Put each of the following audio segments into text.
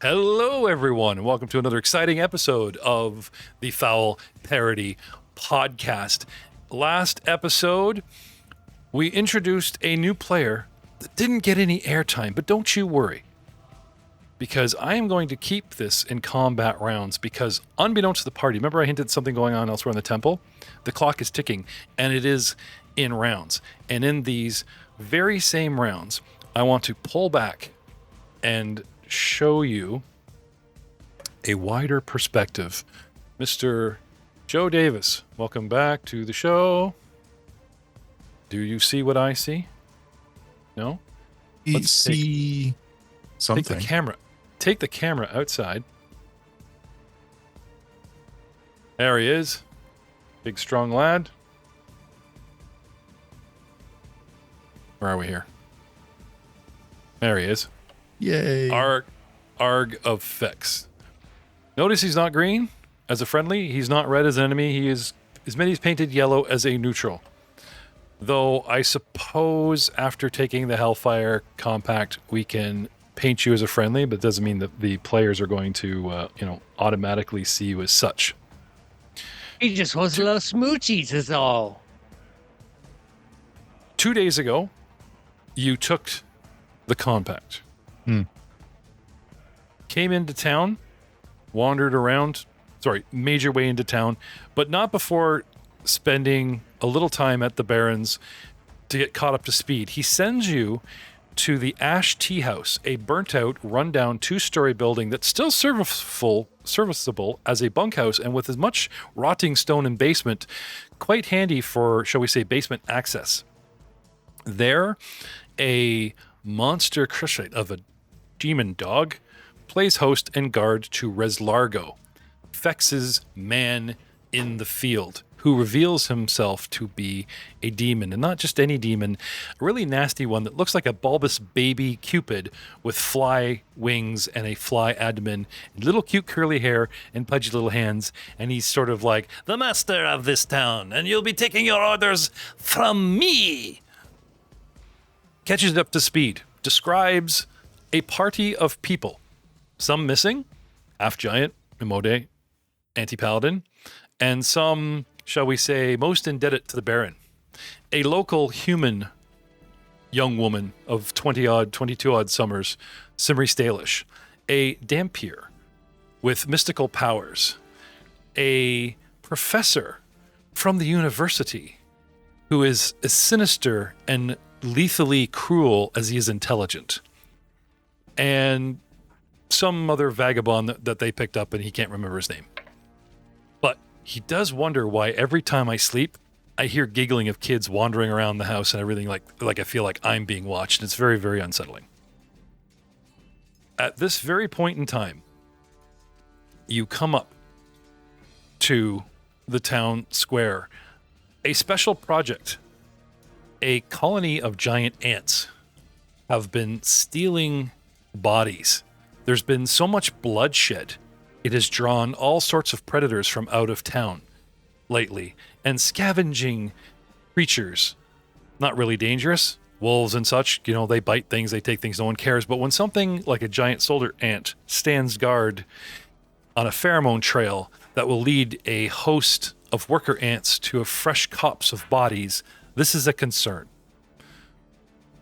Hello, everyone, and welcome to another exciting episode of the Foul Parody Podcast. Last episode, we introduced a new player that didn't get any airtime, but don't you worry, because I am going to keep this in combat rounds, because unbeknownst to the party, remember I hinted something going on elsewhere in the temple? The clock is ticking, and it is in rounds. And in these very same rounds, I want to pull back and show you a wider perspective. Mr. Joe Davis, welcome back to the show. Do you see what I see? No? Let's see something. Take the camera outside. There he is. Big, strong lad. Where are we here? There he is. Yay. Arg of Fex. Notice he's not green as a friendly. He's not red as an enemy. He is he's painted yellow as a neutral. Though I suppose after taking the Hellfire Compact, we can paint you as a friendly, but it doesn't mean that the players are going to, automatically see you as such. He just wants a little smoochies is all. 2 days ago, you took the compact. Came into town, wandered around, made your way into town, but not before spending a little time at the Baron's to get caught up to speed. He sends you to the Ash Tea House, a burnt-out, run-down 2-story building that's still serviceable as a bunkhouse, and with as much rotting stone and basement, quite handy for, shall we say, basement access. There, a monster crushite of a demon dog plays host and guard to Reslargo, Fex's man in the field, who reveals himself to be a demon, and not just any demon, a really nasty one that looks like a bulbous baby Cupid with fly wings and a fly abdomen, little cute curly hair and pudgy little hands, and he's sort of like, the master of this town, and you'll be taking your orders from me. Catches it up to speed, describes a party of people, some missing, half-giant, Imode, anti-paladin, and some, shall we say, most indebted to the Baron. A local human young woman of 22-odd summers, Simri Stalish, a Dampier with mystical powers, a professor from the university who is as sinister and lethally cruel as he is intelligent, and some other vagabond that they picked up and he can't remember his name. But he does wonder why every time I sleep, I hear giggling of kids wandering around the house and everything, like I feel like I'm being watched. It's very, very unsettling. At this very point in time, you come up to the town square. A special project. A colony of giant ants have been stealing bodies. There's been so much bloodshed, it has drawn all sorts of predators from out of town lately, and scavenging creatures. Not really dangerous. Wolves and such, they bite things, they take things, no one cares. But when something like a giant soldier ant stands guard on a pheromone trail that will lead a host of worker ants to a fresh copse of bodies, this is a concern.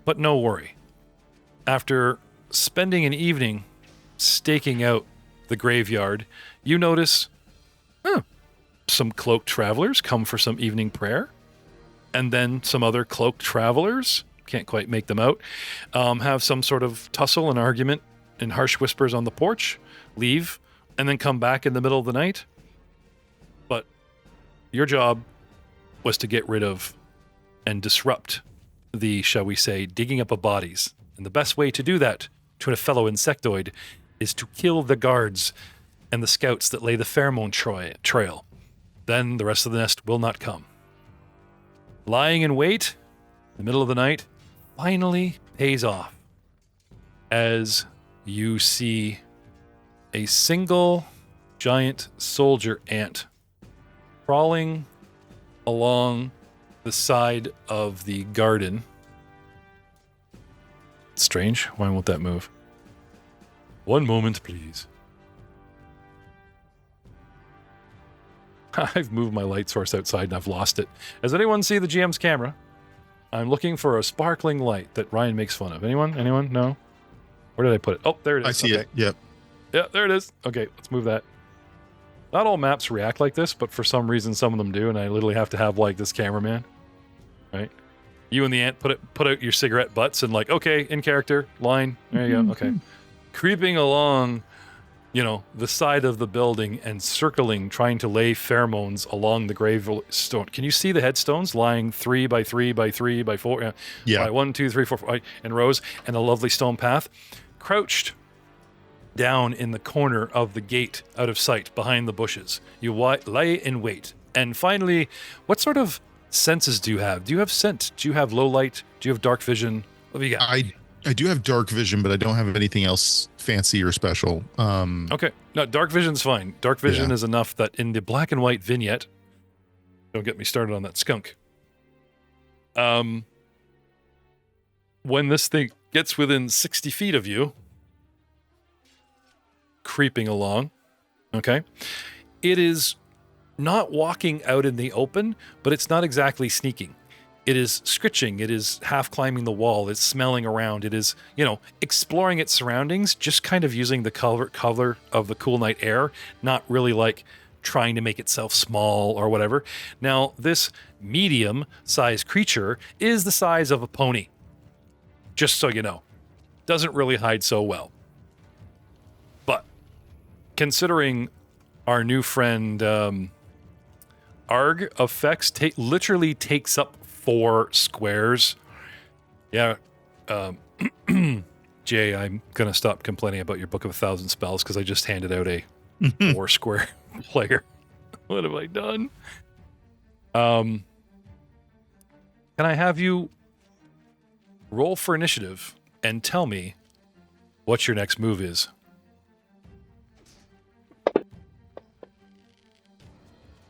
But no worry. After spending an evening staking out the graveyard, you notice some cloaked travelers come for some evening prayer, and then some other cloaked travelers, can't quite make them out, have some sort of tussle and argument in harsh whispers on the porch, leave, and then come back in the middle of the night. But your job was to get rid of and disrupt the, shall we say, digging up of bodies. And the best way to do that to a fellow insectoid is to kill the guards and the scouts that lay the pheromone trail. Then the rest of the nest will not come. Lying in wait in the middle of the night finally pays off as you see a single giant soldier ant crawling along the side of the garden. Strange. Why won't that move? One moment, please. I've moved my light source outside and I've lost it. Does anyone see the GM's camera? I'm looking for a sparkling light that Ryan makes fun of. Anyone? Anyone? No? Where did I put it? Oh, there it is. I see it. Yep. Yeah, there it is. Okay, let's move that. Not all maps react like this, but for some reason some of them do, and I literally have to have like this cameraman. Right? You and the ant put out your cigarette butts and like, okay, in character, line. There you go. Okay. Creeping along, the side of the building and circling, trying to lay pheromones along the gravestone. Can you see the headstones lying 3 by 3 by 3 by 4? Yeah. By 1, 2, 3, 4, 5 in rows, and a lovely stone path. Crouched down in the corner of the gate, out of sight, behind the bushes. You lie in wait. And finally, what sort of senses do you have? Do you have scent? Do you have low light? Do you have dark vision? What do you got? I do have dark vision, but I don't have anything else fancy or special. Okay. No, dark vision's fine. Dark vision is enough that in the black and white vignette, don't get me started on that skunk. When this thing gets within 60 feet of you, creeping along, okay, it is not walking out in the open, but it's not exactly sneaking. It is scritching. It is half climbing the wall. It's smelling around. It is, exploring its surroundings, just kind of using the color of the cool night air, not really like trying to make itself small or whatever. Now, this medium-sized creature is the size of a pony, just so you know. Doesn't really hide so well. But considering our new friend Arg effects literally takes up 4 squares. Yeah. Jay, I'm going to stop complaining about your Book of 1,000 Spells because I just handed out a 4 square player. What have I done? Can I have you roll for initiative and tell me what your next move is?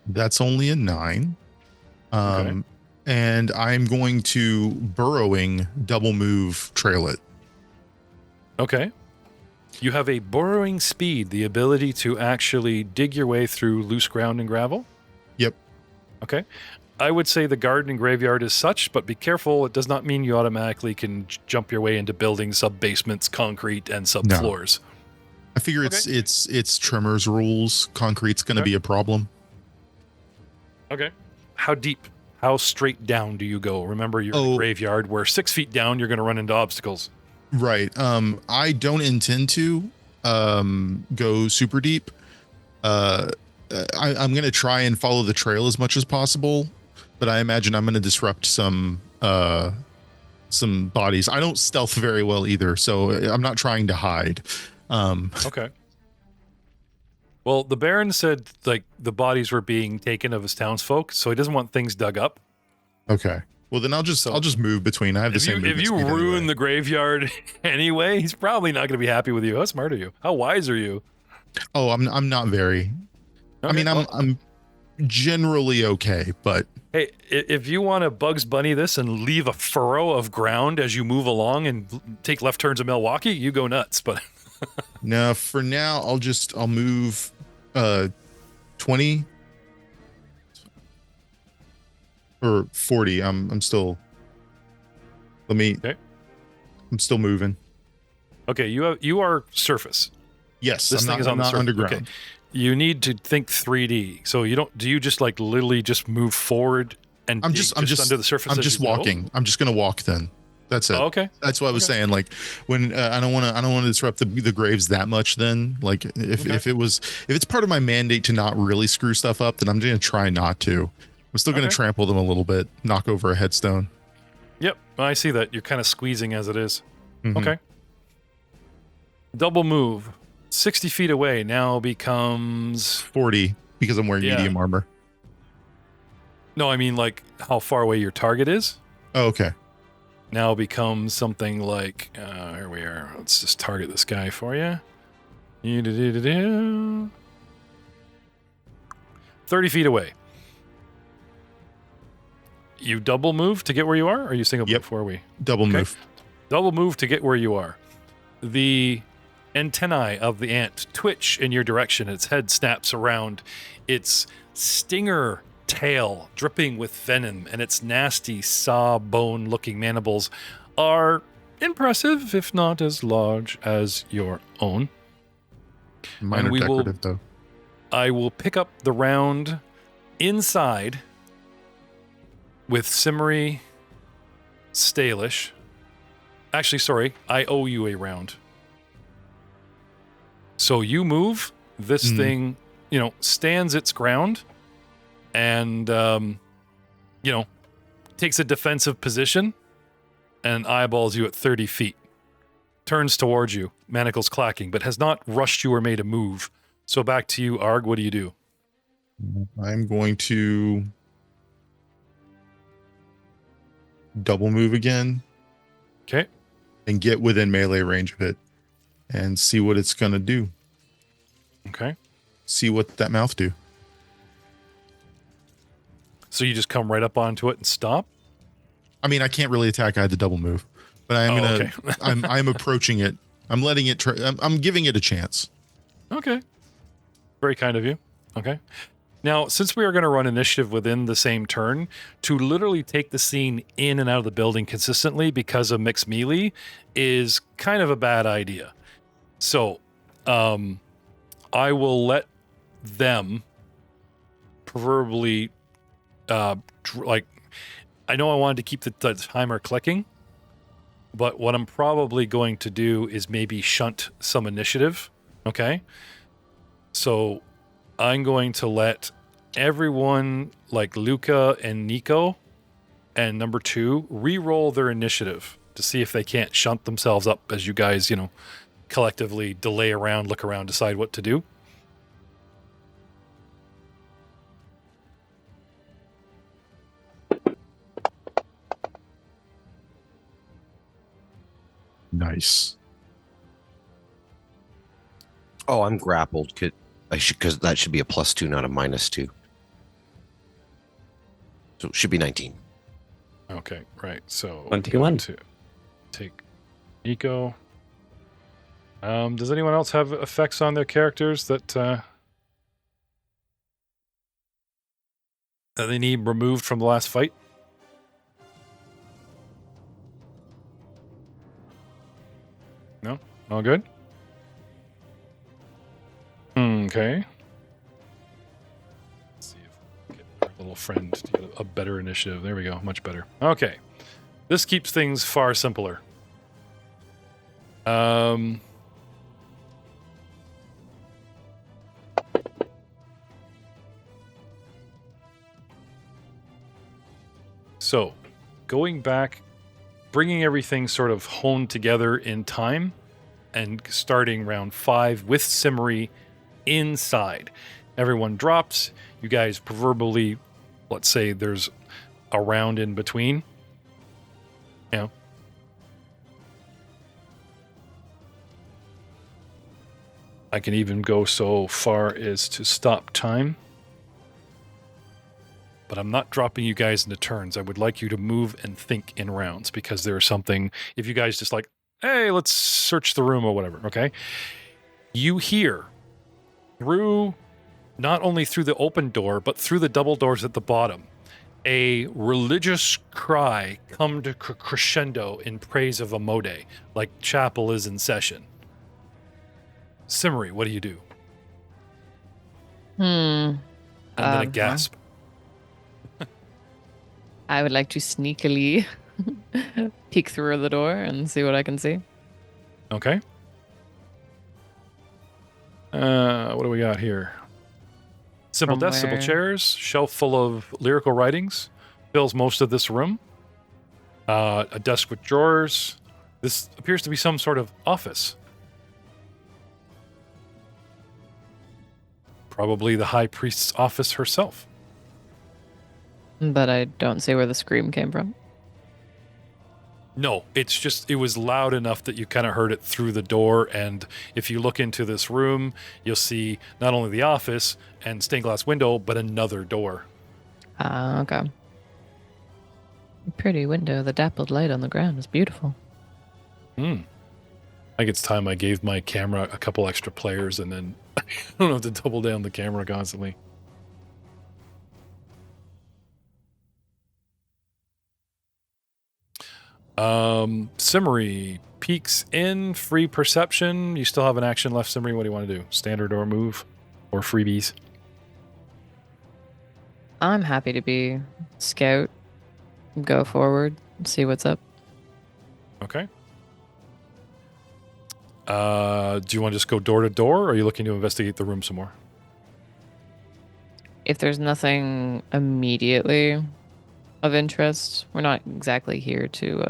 That's only a 9. Okay. And I'm going to burrowing double move trail it. Okay. You have a burrowing speed, the ability to actually dig your way through loose ground and gravel? Yep. Okay. I would say the garden and graveyard is such, but be careful. It does not mean you automatically can jump your way into buildings, sub-basements, concrete, and sub-floors. I figure it's Tremors rules. Concrete's going to be a problem. Okay. How deep? How straight down do you go? Remember, you're in a graveyard where 6 feet down, you're going to run into obstacles. Right. I don't intend to go super deep. I'm going to try and follow the trail as much as possible, but I imagine I'm going to disrupt some bodies. I don't stealth very well either, so I'm not trying to hide. Okay. Well, the Baron said like the bodies were being taken of his townsfolk, so he doesn't want things dug up. Okay. Well, then I'll just move between. I have the same. If you ruin the graveyard anyway, he's probably not going to be happy with you. How smart are you? How wise are you? Oh, I'm not very. Okay, I mean, I'm generally okay, but hey, if you want to Bugs Bunny this and leave a furrow of ground as you move along and take left turns in Milwaukee, you go nuts. But no, for now I'll move 20 or 40. I'm still I'm still moving. Okay, you are surface. Yes, This thing is on the surface. underground. Okay. You need to think 3D. So do you just like literally just move forward and I'm just under the surface? I'm just walking. I'm just gonna walk then. That's it. Oh, okay. That's what I was saying. Like when I don't want to disrupt the graves that much. Then like if it's part of my mandate to not really screw stuff up, then I'm gonna try not to. I'm still gonna trample them a little bit, knock over a headstone. Yep, I see that. You're kind of squeezing as it is. Mm-hmm. Okay. Double move. 60 feet away now becomes 40 because I'm wearing medium armor. No, I mean like how far away your target is. Oh, okay. Now becomes something like here we are. Let's just target this guy for you. 30 feet away. You double move to get where you are, or you single move before we? Double move. Double move to get where you are. The antennae of the ant twitch in your direction. Its head snaps around. Its stinger tail dripping with venom and its nasty saw-bone-looking mandibles are impressive, if not as large as your own. Minor decorative, though. I will pick up the round inside with Simmery, Stalish. Actually, sorry, I owe you a round. So you move, this thing, stands its ground and, takes a defensive position and eyeballs you at 30 feet. Turns towards you, manacles clacking, but has not rushed you or made a move. So back to you, Arg. What do you do? I'm going to double move again. Okay. And get within melee range of it and see what it's going to do. Okay. See what that mouth do. So you just come right up onto it and stop? I mean, I can't really attack. I had the double move, but I'm I'm approaching it. I'm letting it try. I'm giving it a chance. Okay. Very kind of you. Okay. Now, since we are going to run initiative within the same turn, to literally take the scene in and out of the building consistently because of mixed melee is kind of a bad idea. So, I will let them preferably, I know I wanted to keep the timer clicking, but what I'm probably going to do is maybe shunt some initiative. Okay. So I'm going to let everyone like Luca and Nico and number 2 re-roll their initiative to see if they can't shunt themselves up as you guys, collectively delay around, look around, decide what to do. Nice. Oh, I'm grappled. Because that should be a +2, not a -2. So it should be 19. Okay, right. So 21. To take Nico. Does anyone else have effects on their characters that they need removed from the last fight? No? All good? Okay. Let's see if we can get our little friend to get a better initiative. There we go. Much better. Okay. This keeps things far simpler. So, going back, bringing everything sort of honed together in time, and starting round 5 with Simmery inside. Everyone drops. You guys proverbially, let's say there's a round in between. I can even go so far as to stop time. But I'm not dropping you guys into turns. I would like you to move and think in rounds, because there's something, if you guys just like, hey, let's search the room or whatever, okay? You hear not only through the open door, but through the double doors at the bottom, a religious cry come to crescendo in praise of Imode, like chapel is in session. Simmery, what do you do? And then a gasp. I would like to sneakily peek through the door and see what I can see. Okay. What do we got here? Simple From desks, simple where? chairs, shelf full of lyrical writings, fills most of this room. A desk with drawers. This appears to be some sort of office. Probably the High Priest's office herself. But I don't see where the scream came from. No, it's just, it was loud enough that you kind of heard it through the door. And if you look into this room, you'll see not only the office and stained glass window, but another door. Okay. Pretty window. The dappled light on the ground is beautiful. And I think it's time I gave my camera a couple extra players, and then I don't have to double down the camera constantly. Simmery peeks in, free perception. You still have an action left, Simmery. What do you want to do? Standard or move? Or freebies? I'm happy to be scout. Go forward, see what's up. Okay. Do you want to just go door to door, or are you looking to investigate the room some more? If there's nothing immediately of interest, we're not exactly here to.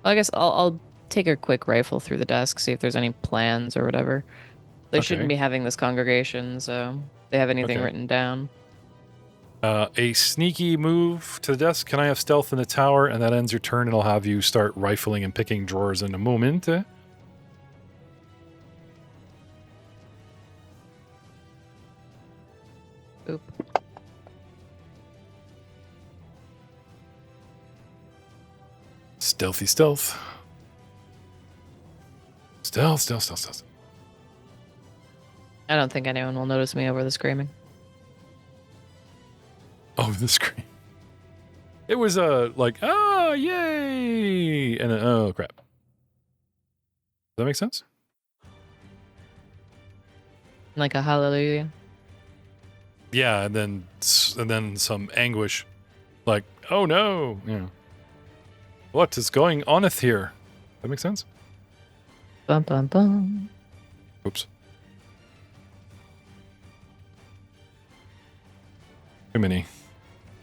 I guess I'll take a quick rifle through the desk, see if there's any plans or whatever. They shouldn't Okay. be having this congregation, so if they have anything Okay. written down. A sneaky move to the desk. Can I have stealth in the tower? And that ends your turn, and I'll have you start rifling and picking drawers in a moment. Oop. Stealthy stealth. Stealth. I don't think anyone will notice me over the screaming. Oh, the screen. It was like, oh, yay! And oh, crap. Does that make sense? Like a hallelujah. Yeah, and then some anguish. Like, oh no! Yeah. What is going oneth here? That make sense? Bum bum bum. Oops. Too many.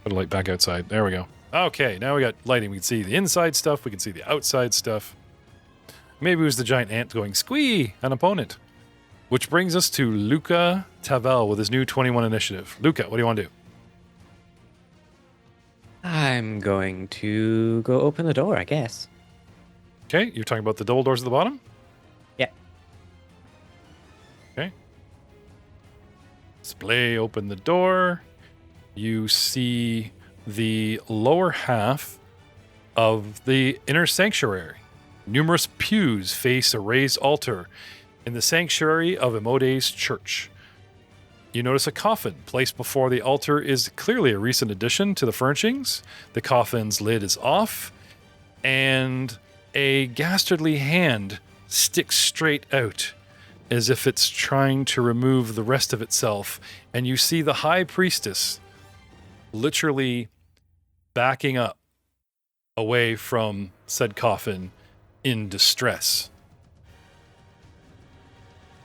Put a light back outside. There we go. Okay, now we got lighting. We can see the inside stuff. We can see the outside stuff. Maybe it was the giant ant going squee an opponent. Which brings us to Luca Tavel with his new 21 initiative. Luca, what do you want to do? I'm going to go open the door, I guess. Okay, you're talking about the double doors at the bottom? Yeah. Okay. Display, open the door. You see the lower half of the inner sanctuary. Numerous pews face a raised altar in the sanctuary of Imode's church. You notice a coffin placed before the altar is clearly a recent addition to the furnishings. The coffin's lid is off, and a ghastly hand sticks straight out as if it's trying to remove the rest of itself. And you see the high priestess literally backing up away from said coffin in distress.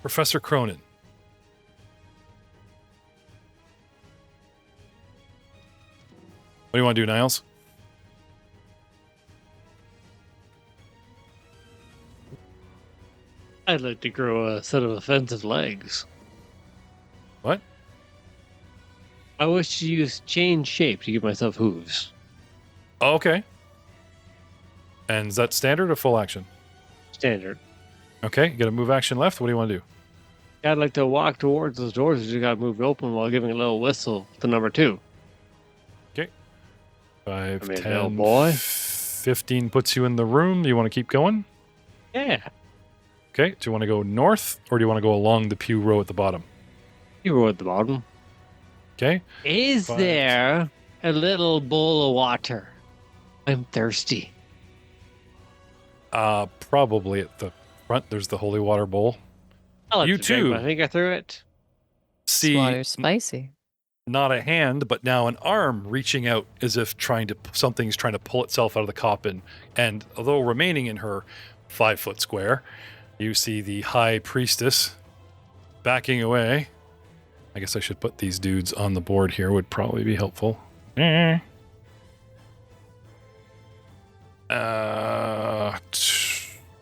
Professor Cronin. What do you want to do, Niles? I'd like to grow a set of offensive legs. What? I wish to use change shape to give myself hooves. Oh, okay. And is that standard or full action? Standard. Okay, you got a move action left. What do you want to do? I'd like to walk towards those doors that you got moved open while giving a little whistle to number 2. 5, I mean, 10, hell, boy. 15 puts you in the room. Do you want to keep going? Yeah. Okay, do you want to go north or do you want to go along the pew row at the bottom? You were at the bottom. Okay, Is But- there a little bowl of water? I'm thirsty. probably at the front there's the holy water bowl. I'll have You to drink too. my finger through it. See, Water's spicy. not a hand, but now an arm reaching out as if something's trying to pull itself out of the coffin. And although remaining in her 5-foot square, you see the high priestess backing away. I guess I should put these dudes on the board here, would probably be helpful.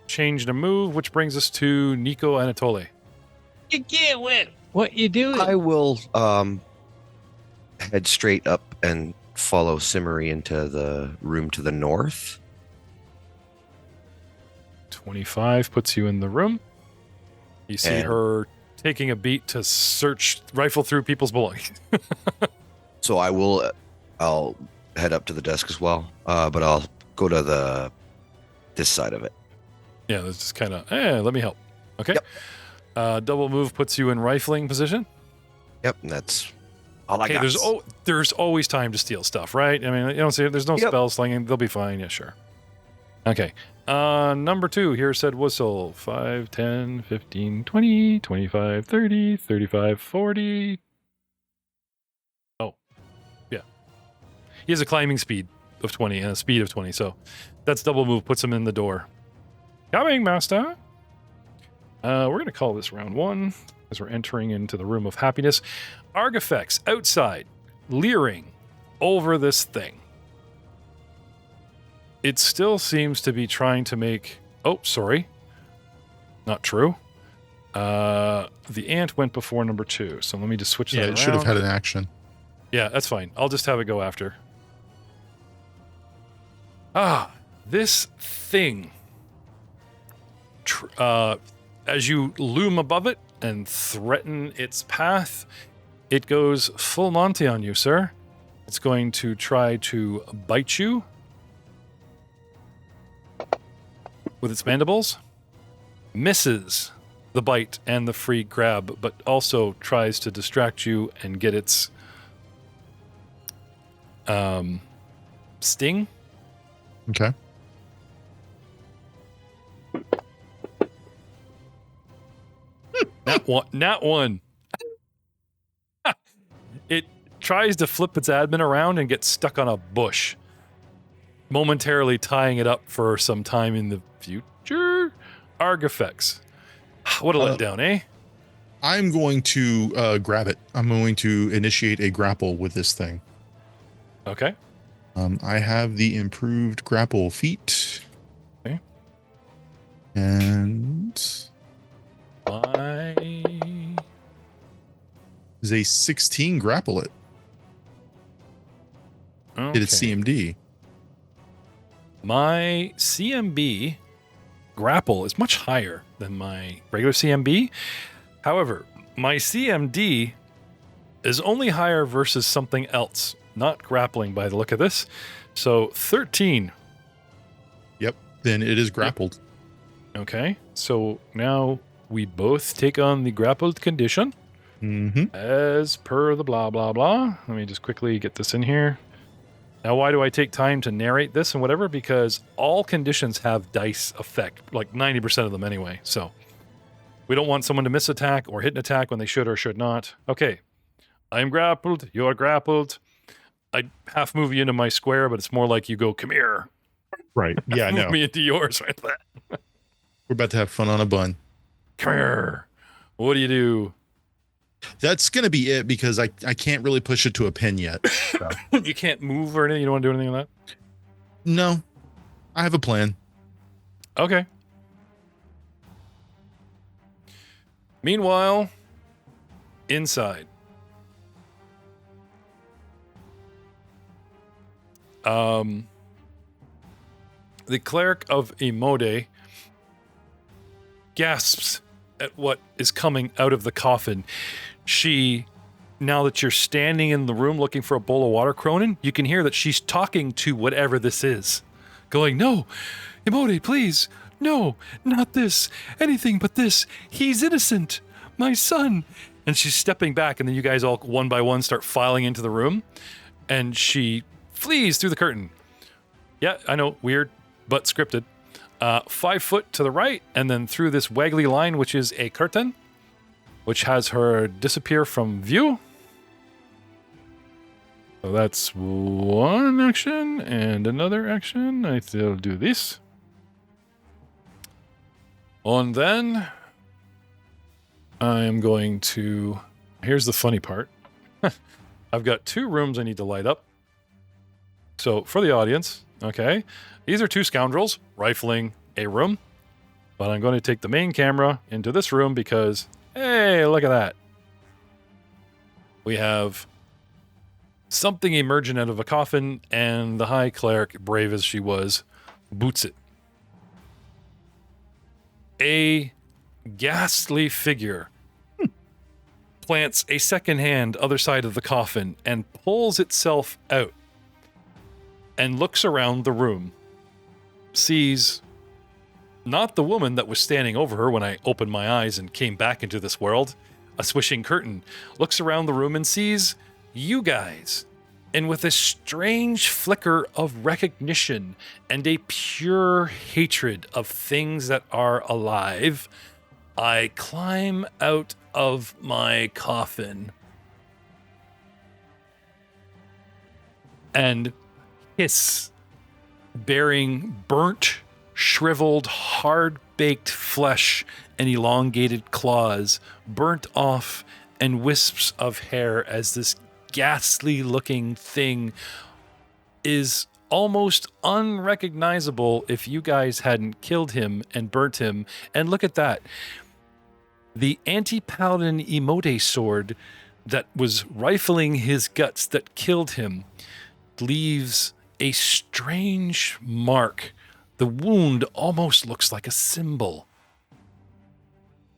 Change the move, which brings us to Nico Anatole. You can't win. What you doing? I will head straight up and follow Simmery into the room to the north. 25 puts you in the room. You see And- her taking a beat to rifle through people's belongings. So I'll head up to the desk as well, but I'll go to this side of it. Yeah, that's just kind of, let me help. Okay. Yep. Double move puts you in rifling position. Yep, that's all I Hey, got. there's always time to steal stuff, right? I mean, you don't see there's no Yep. spell slinging. They'll be fine. Yeah, sure. Okay. Number 2 here said whistle. 5, 10, 15, 20, 25, 30, 35, 40. Oh, yeah. He has a climbing speed of 20 and a speed of 20, so that's double move puts him in the door. Coming, master. We're going to call this round 1 as we're entering into the room of happiness. Artifacts outside, leering over this thing. It still seems to be trying to make... Oh, sorry. Not true. The ant went before number 2, so let me just switch that around. It should have had an action. Yeah, that's fine. I'll just have it go after. This thing. As you loom above it and threaten its path, it goes full Monty on you, sir. It's going to try to bite you with its mandibles. Misses the bite and the free grab, but also tries to distract you and get its sting. Okay. Not one. It tries to flip its admin around and gets stuck on a bush, momentarily tying it up for some time in the future. Artifacts. What a letdown, eh? I'm going to grab it. I'm going to initiate a grapple with this thing. Okay. I have the improved grapple feat. Okay. And My is a 16 grapple it. Did its CMD. My CMB grapple is much higher than my regular CMB. However, my CMD is only higher versus something else, not grappling by the look of this. So 13. Yep. Then it is grappled. Okay. So now we both take on the grappled condition as per the blah, blah, blah. Let me just quickly get this in here. Now, why do I take time to narrate this and whatever? Because all conditions have dice effect, like 90% of them anyway. So we don't want someone to miss attack or hit an attack when they should or should not. Okay. I'm grappled. You're grappled. I half move you into my square, but it's more like you go, come here. Right. Yeah, Move no. me into yours right there. We're about to have fun on a bun. Come here. What do you do? That's going to be it because I can't really push it to a pin yet. So. You can't move or anything? You don't want to do anything like that? No. I have a plan. Okay. Meanwhile, inside. The cleric of Imode gasps at what is coming out of the coffin. She, now that you're standing in the room looking for a bowl of water, Cronin, you can hear that she's talking to whatever this is. Going, no, Imode, please, no, not this, anything but this. He's innocent, my son. And she's stepping back, and then you guys all one by one start filing into the room, and she flees through the curtain. Yeah, I know, weird, but scripted. 5 foot to the right, and then through this waggly line, which is a curtain, which has her disappear from view. So that's one action and another action. I still do this. And then I am going to... Here's the funny part. I've got 2 rooms I need to light up. So for the audience, okay, these are 2 scoundrels rifling a room. But I'm going to take the main camera into this room because, hey, look at that. We have something emerging out of a coffin, and the High Cleric, brave as she was, boots it. A ghastly figure plants a second hand other side of the coffin and pulls itself out and looks around the room, sees Not the woman that was standing over her when I opened my eyes and came back into this world. A swishing curtain looks around the room and sees you guys. And with a strange flicker of recognition and a pure hatred of things that are alive, I climb out of my coffin and hiss, bearing burnt, shriveled, hard-baked flesh and elongated claws, burnt off, and wisps of hair as this ghastly-looking thing is almost unrecognizable if you guys hadn't killed him and burnt him. And look at that. The anti-paladin Imode sword that was rifling his guts that killed him leaves a strange mark. The wound almost looks like a symbol.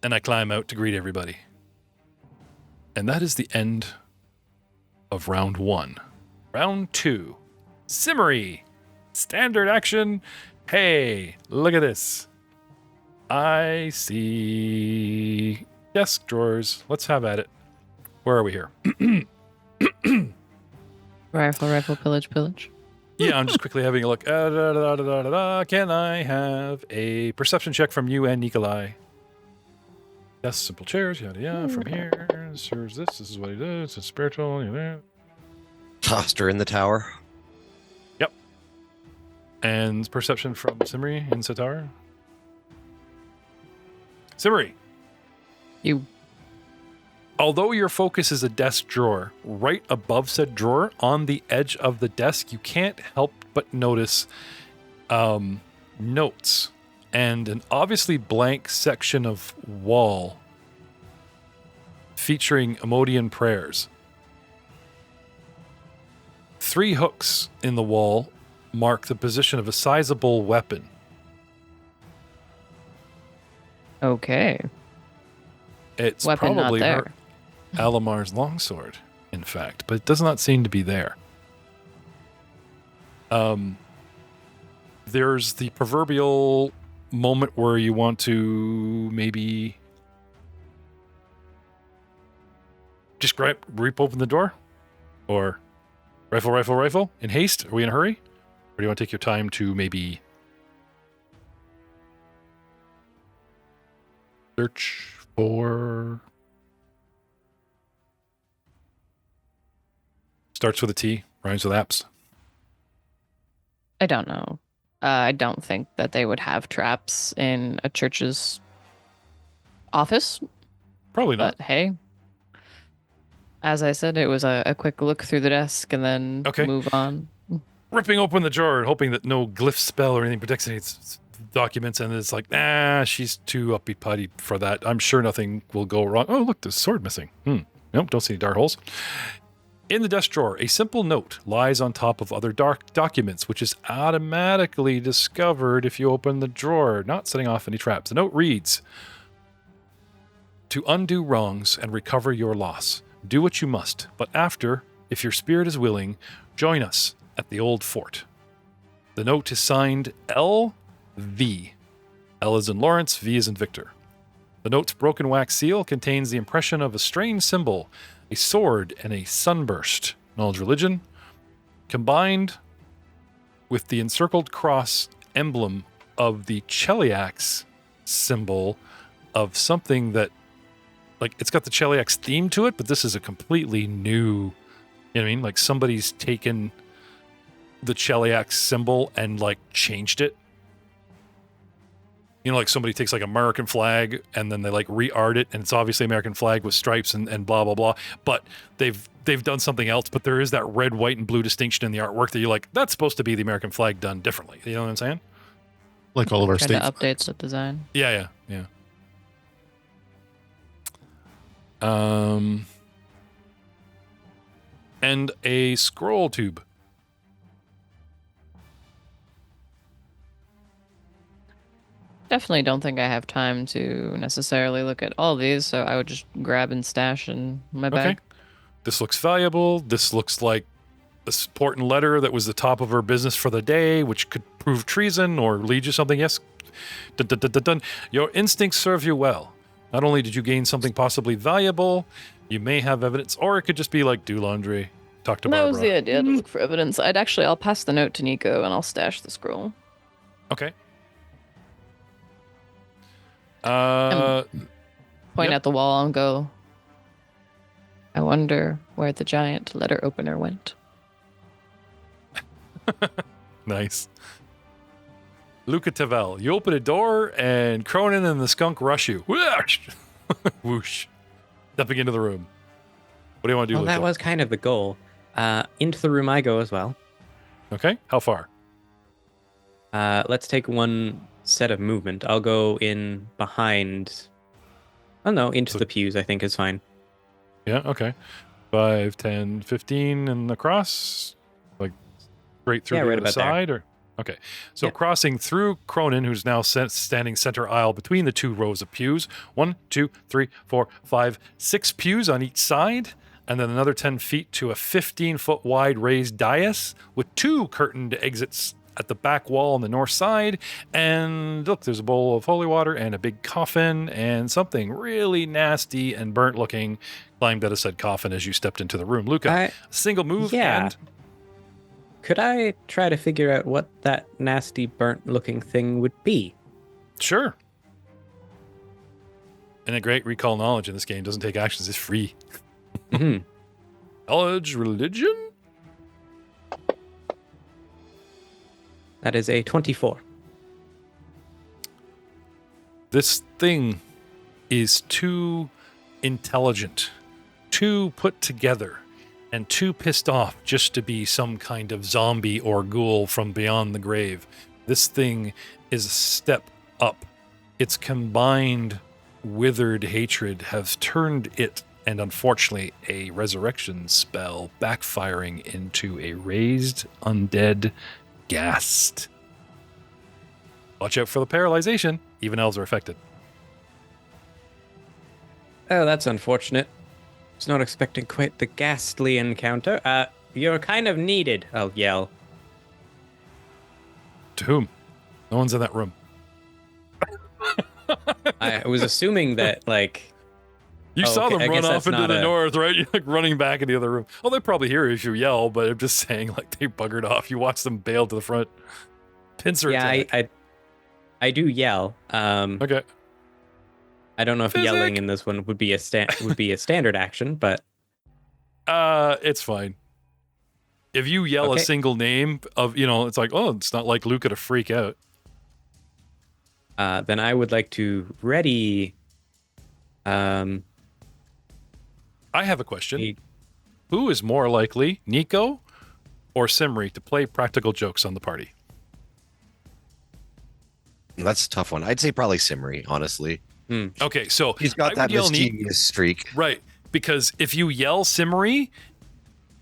And I climb out to greet everybody. And that is the end of round 1. Round 2. Simmery. Standard action. Hey, look at this. I see desk drawers. Let's have at it. Where are we here? Rifle, pillage. Yeah, I'm just quickly having a look. Can I have a perception check from you and Nikolai? Yes, simple chairs, yada yada. From here, serves this. This is what he does. It's spiritual. Yada. Tossed her in the tower. Yep. And perception from Simri in Satar. Simri. You. Although your focus is a desk drawer, right above said drawer, on the edge of the desk, you can't help but notice notes and an obviously blank section of wall featuring Imodian prayers. 3 hooks in the wall mark the position of a sizable weapon. Okay. It's Weapon probably not there. her Alamar's longsword, in fact, but it does not seem to be there. There's the proverbial moment where you want to maybe just rip open the door, or rifle in haste. Are we in a hurry, or do you want to take your time to maybe search for? Starts with a T, rhymes with apps. I don't know. I don't think that they would have traps in a church's office. Probably not. But hey, as I said, it was a quick look through the desk and then move on. Ripping open the drawer and hoping that no glyph spell or anything protects any documents, and it's like, she's too uppity putty for that. I'm sure nothing will go wrong. Oh, look, there's a sword missing. Nope, don't see any dart holes. In the desk drawer, a simple note lies on top of other dark documents, which is automatically discovered if you open the drawer, not setting off any traps. The note reads, "To undo wrongs and recover your loss, do what you must, but after, if your spirit is willing, join us at the old fort." The note is signed L.V. L is in Lawrence, V is in Victor. The note's broken wax seal contains the impression of a strange symbol, a sword, and a sunburst, knowledge religion, combined with the encircled cross emblem of the Cheliax symbol of something that, like, it's got the Cheliax theme to it, but this is a completely new, you know what I mean? Like, somebody's taken the Cheliax symbol and, like, changed it. You know, like somebody takes like American flag and then they like re-art it, and it's obviously American flag with stripes and blah blah blah. But they've done something else. But there is that red, white, and blue distinction in the artwork that you're like, that's supposed to be the American flag done differently. You know what I'm saying? Like all of our Kind states. of updates the design. Yeah. And a scroll tube. Definitely don't think I have time to necessarily look at all these, so I would just grab and stash in my bag. Okay. This looks valuable. This looks like a important letter that was the top of her business for the day, which could prove treason or lead you something. Yes, Dun, dun, dun, dun, dun. Your instincts serve you well. Not only did you gain something possibly valuable, you may have evidence, or it could just be like do laundry, talk to That Barbara. was the idea, to look for evidence. I'll pass the note to Nico and I'll stash the scroll. Okay. Point Yep. at the wall and go, I wonder where the giant letter opener went. Nice. Luca Tavel, you open a door and Cronin and the skunk rush you. Whoosh! Whoosh. Stepping into the room. What do you want to do, Well, Luca? that was kind of the goal. Into the room I go as well. Okay. How far? Let's take one set of movement. I'll go in behind. Oh no, into the pews. I think is fine. Yeah, okay. 5, 10, 15 and across? Like straight through Yeah, to right the about there. side? Or okay. So Yeah. crossing through Cronin, who's now standing center aisle between the 2 rows of pews. 1, 2, 3, 4, 5, 6 pews on each side. And then another 10 feet to a 15-foot wide raised dais with 2 curtained exits at the back wall on the north side. And look, there's a bowl of holy water and a big coffin and something really nasty and burnt looking climbed out of said coffin as you stepped into the room. Luca, I- a single move Yeah. and Could I try to figure out what that nasty burnt-looking thing would be? sure. And a great recall knowledge in this game doesn't take actions, it's free. Mhm. Knowledge, religion? That is a 24. This thing is too intelligent, too put together, and too pissed off just to be some kind of zombie or ghoul from beyond the grave. This thing is a step up. Its combined withered hatred has turned it, and unfortunately a resurrection spell, backfiring into a raised undead ghast. Watch out for the paralyzation. Even elves are affected. Oh, that's unfortunate. Was not expecting quite the ghastly encounter. You're kind of needed, I'll yell. To whom? No one's in that room. I was assuming that, like, You Oh, saw okay, them I run guess off that's into not the a- north, right? You're like running back in the other room. Oh, they probably hear if you yell, but I'm just saying, like, they buggered off. You watch them bail to the front. Pincer yeah, attack. I do yell. Okay. I don't know if Physic! yelling in this one would be a standard action, but It's fine. If you yell a Okay. single name of, it's like, oh, it's not like Luca to freak out. then I would like to ready. I have a question. a- Who is more likely, Nico or Simri, to play practical jokes on the party? That's a tough one. I'd say probably Simri, honestly. Okay, so He's got I that would yell mischievous streak. Right, because if you yell Simri,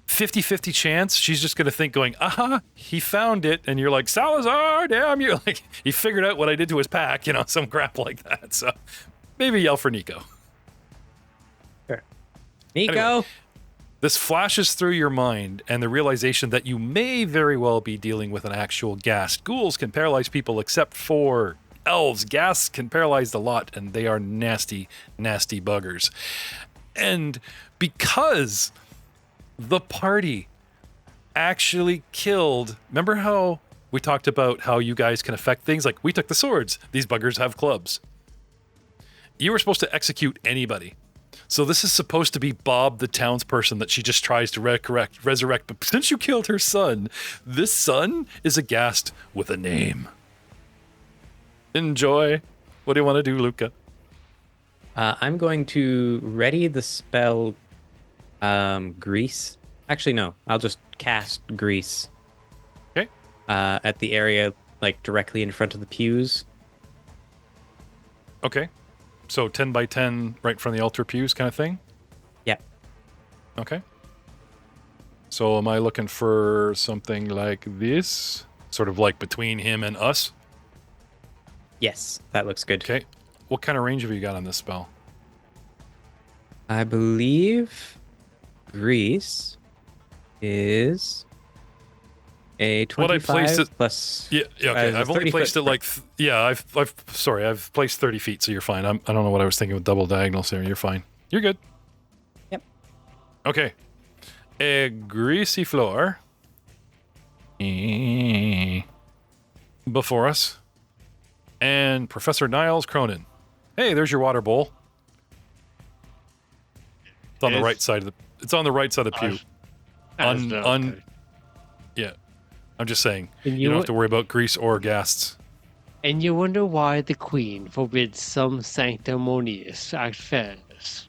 50-50 chance she's just going to think going, aha, he found it. And you're like, Salazar, damn you. Like, he figured out what I did to his pack, some crap like that. So maybe yell for Nico. Nico. Anyway. This flashes through your mind and the realization that you may very well be dealing with an actual ghast. Ghouls can paralyze people except for elves. Ghasts can paralyze a lot, and they are nasty, nasty buggers. And because the party actually killed, remember how we talked about how you guys can affect things? Like, we took the swords. These buggers have clubs. You were supposed to execute anybody. So this is supposed to be Bob, the townsperson that she just tries to resurrect. But since you killed her son, this son is a ghast with a name. Enjoy. What do you want to do, Luca? I'm going to ready the spell Grease. Actually, no. I'll just cast Grease. Okay. At the area, like, directly in front of the pews. Okay. So 10 by 10 right in front of the altar pews kind of thing? Yeah. Okay. So am I looking for something like this? Sort of like between him and us? Yes, that looks good. Okay. What kind of range have you got on this spell? I believe Grease is A What I 25 placed it- plus. Yeah, okay. it's I've only 30 placed foot it like I've placed 30 feet, so you're fine. I don't know what I was thinking with double diagonals there. You're fine. You're good. Yep. Okay. A greasy floor before us, and Professor Niles Cronin. Hey, there's your water bowl. It's on the right side of the. It's on the right side of the pew. Yeah. I'm just saying. And You don't have to worry about grease or ghasts. And you wonder why the Queen forbids some sanctimonious affairs.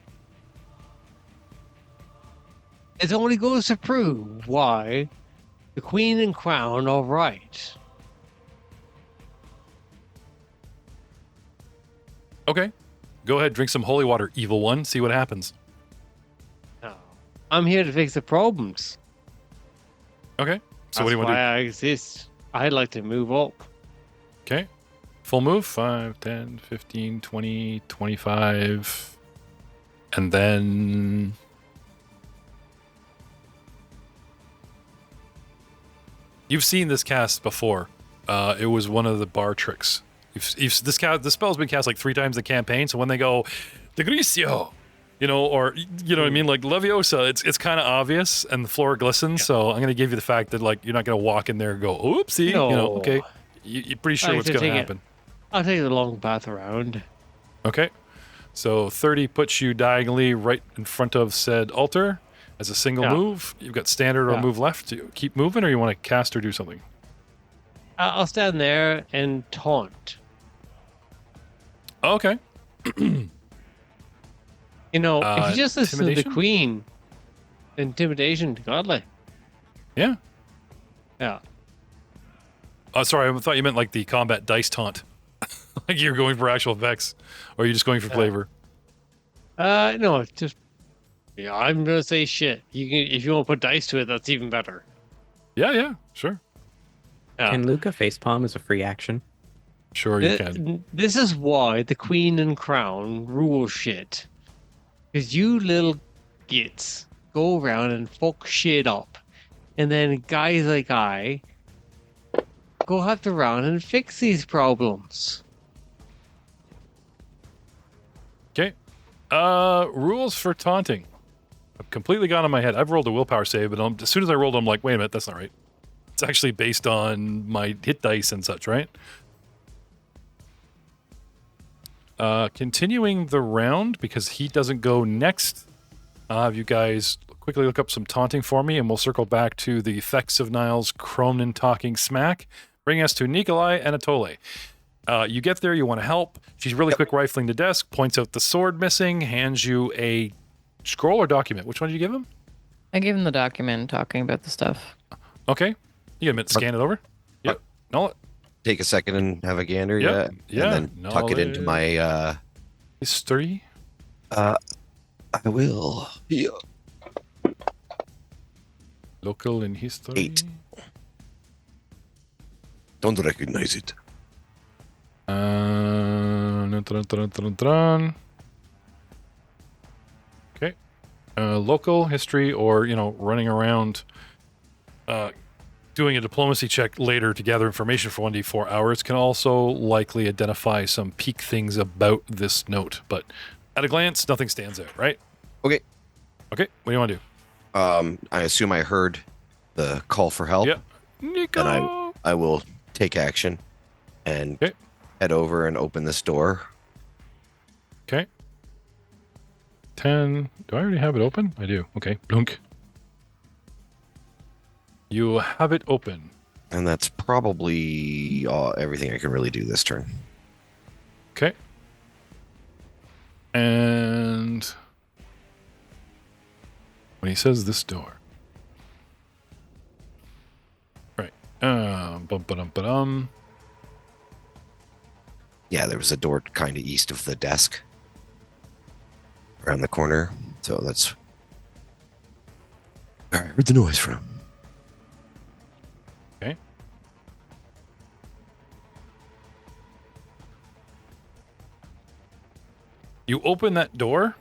It only goes to prove why the Queen and Crown are right. Okay. Go ahead, drink some holy water, evil one. See what happens. No. I'm here to fix the problems. Okay. So That's what do you want to why do? I exist. I'd like to move up. Okay. Full move. 5, 10, 15, 20, 25. And then... You've seen this cast before. It was one of the bar tricks. This spell's been cast like 3 times in the campaign, so when they go, Degricio, or, what I mean? Like, Leviosa, it's kind of obvious, and the floor glistens, so I'm going to give you the fact that, like, you're not going to walk in there and go, oopsie, No. okay. You're pretty sure I what's have to going to take it. happen. I'll take the long path around. Okay. So 30 puts you diagonally right in front of said altar as a single Yeah. move. You've got standard or Yeah. move left. Do you keep moving, or you want to cast or do something? I'll stand there and taunt. Oh, okay. If you just listen to the Intimidation? Queen, intimidation, godly. Yeah. Yeah. Oh, sorry. I thought you meant like the combat dice taunt. Like you're going for actual vex, or you're just going for flavor. No, it's just I'm gonna say shit. You can if you want to put dice to it, that's even better. Yeah, sure. Yeah. Can Luca facepalm as a free action? Sure, you can. This is why the Queen and Crown rule shit. Because you little gits go around and fuck shit up. And then guys like I go have to round and fix these problems. Okay. Rules for taunting. I've completely gone on my head. I've rolled a willpower save, but as soon as I rolled, I'm like, wait a minute, that's not right. It's actually based on my hit dice and such, right? Continuing the round, because he doesn't go next, I'll have you guys quickly look up some taunting for me, and we'll circle back to the effects of Niles Cronin talking smack, bring us to Nikolai Anatole. You get there, you want to help. She's really quick rifling the desk, points out the sword missing, hands you a scroll or document. Which one did you give him? I gave him the document talking about the stuff. Okay. You get a minute to scan it over? Yep. No. Take a second and have a gander. Yep. Yeah. And then tuck it into my. History. I will. Yeah. Local in history. 8. Don't recognize it. Okay. Local history, or running around, doing a diplomacy check later to gather information for 1d4 hours can also likely identify some peak things about this note. But at a glance, nothing stands out, right? Okay. Okay. What do you want to do? I assume I heard the call for help. Yep. Nico. And I will take action and Okay. head over and open this door. Okay. 10. Do I already have it open? I do. Okay. Blunk. You have it open. And that's probably everything I can really do this turn. Okay. And when he says this door. Right. Bum. Yeah, there was a door kind of east of the desk. Around the corner. So that's where I heard the noise from. Okay. You open that door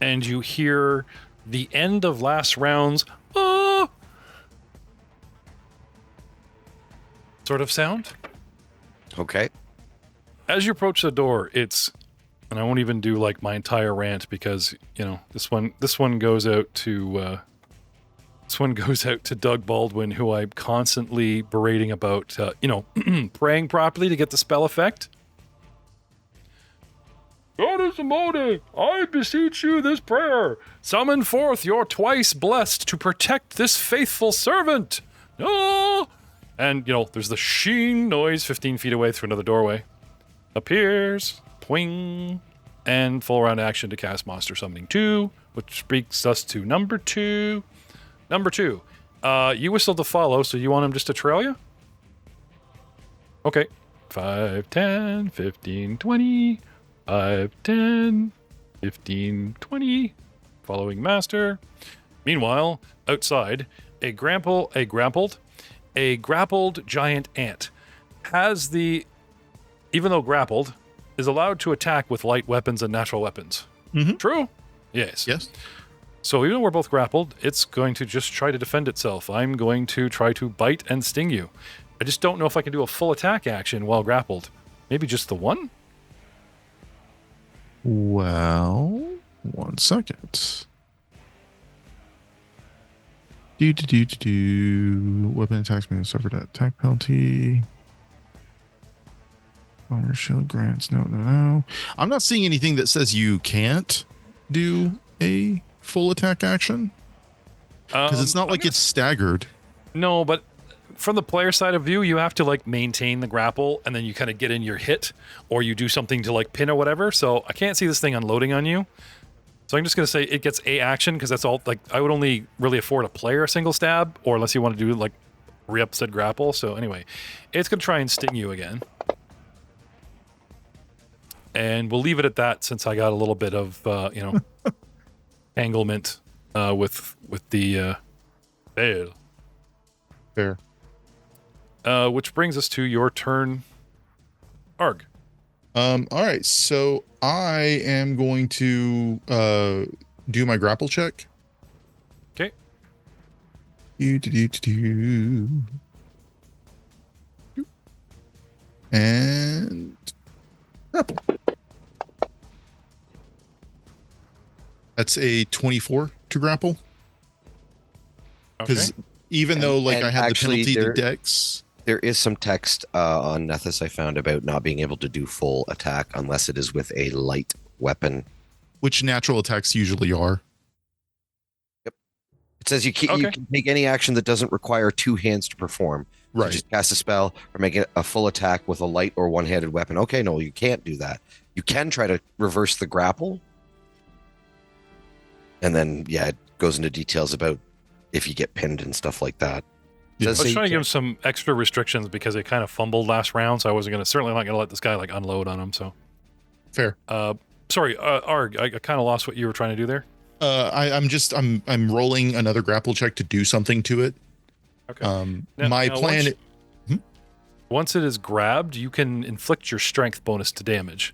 and you hear the end of last round's sort of sound. Okay. As you approach the door, and I won't even do like my entire rant because, this one goes out to Doug Baldwin, who I'm constantly berating about, praying properly to get the spell effect. Goddess Imode, I beseech you this prayer. Summon forth your twice blessed to protect this faithful servant. Oh! And, there's the sheen noise 15 feet away through another doorway. Appears, twing, and full round action to cast Monster Summoning 2, which brings us to number 2. Number 2, you whistled to follow, so you want him just to trail you? Okay. 5, 10, 15, 20. 5, 10, 15, 20. Following master. Meanwhile, outside, a grappled giant ant has even though grappled, is allowed to attack with light weapons and natural weapons. Mm-hmm. True? Yes. Yes. So even though we're both grappled, it's going to just try to defend itself. I'm going to try to bite and sting you. I just don't know if I can do a full attack action while grappled. Maybe just the one? Well, 1 second. Weapon attacks may suffer that attack penalty. Bomber shield grants. No. I'm not seeing anything that says you can't do a full attack action. Because it's not like it's staggered. No, but from the player side of view, you have to maintain the grapple, and then you kind of get in your hit, or you do something to pin or whatever. So I can't see this thing unloading on you. So I'm just gonna say it gets a action because that's all. I would only really afford a player a single stab, or unless you want to do re-up said grapple. So anyway, it's gonna try and sting you again, and we'll leave it at that since I got a little bit of tanglement with the veil. Fair. Which brings us to your turn, Arg. All right, so I am going to do my grapple check. Okay. And grapple. That's a 24 to grapple. Because even though I had the penalty to dex. There is some text on Nethys I found about not being able to do full attack unless it is with a light weapon. Which natural attacks usually are. Yep. It says you can make any action that doesn't require 2 hands to perform. Right. So just cast a spell or make it a full attack with a light or one-handed weapon. Okay, no, you can't do that. You can try to reverse the grapple. And then, it goes into details about if you get pinned and stuff like that. I was trying to give him some extra restrictions because they kind of fumbled last round, so I wasn't certainly not going to let this guy unload on him. So fair. Sorry, Arg, I kind of lost what you were trying to do there. I'm rolling another grapple check to do something to it. Okay. My plan. Once it is grabbed, you can inflict your strength bonus to damage.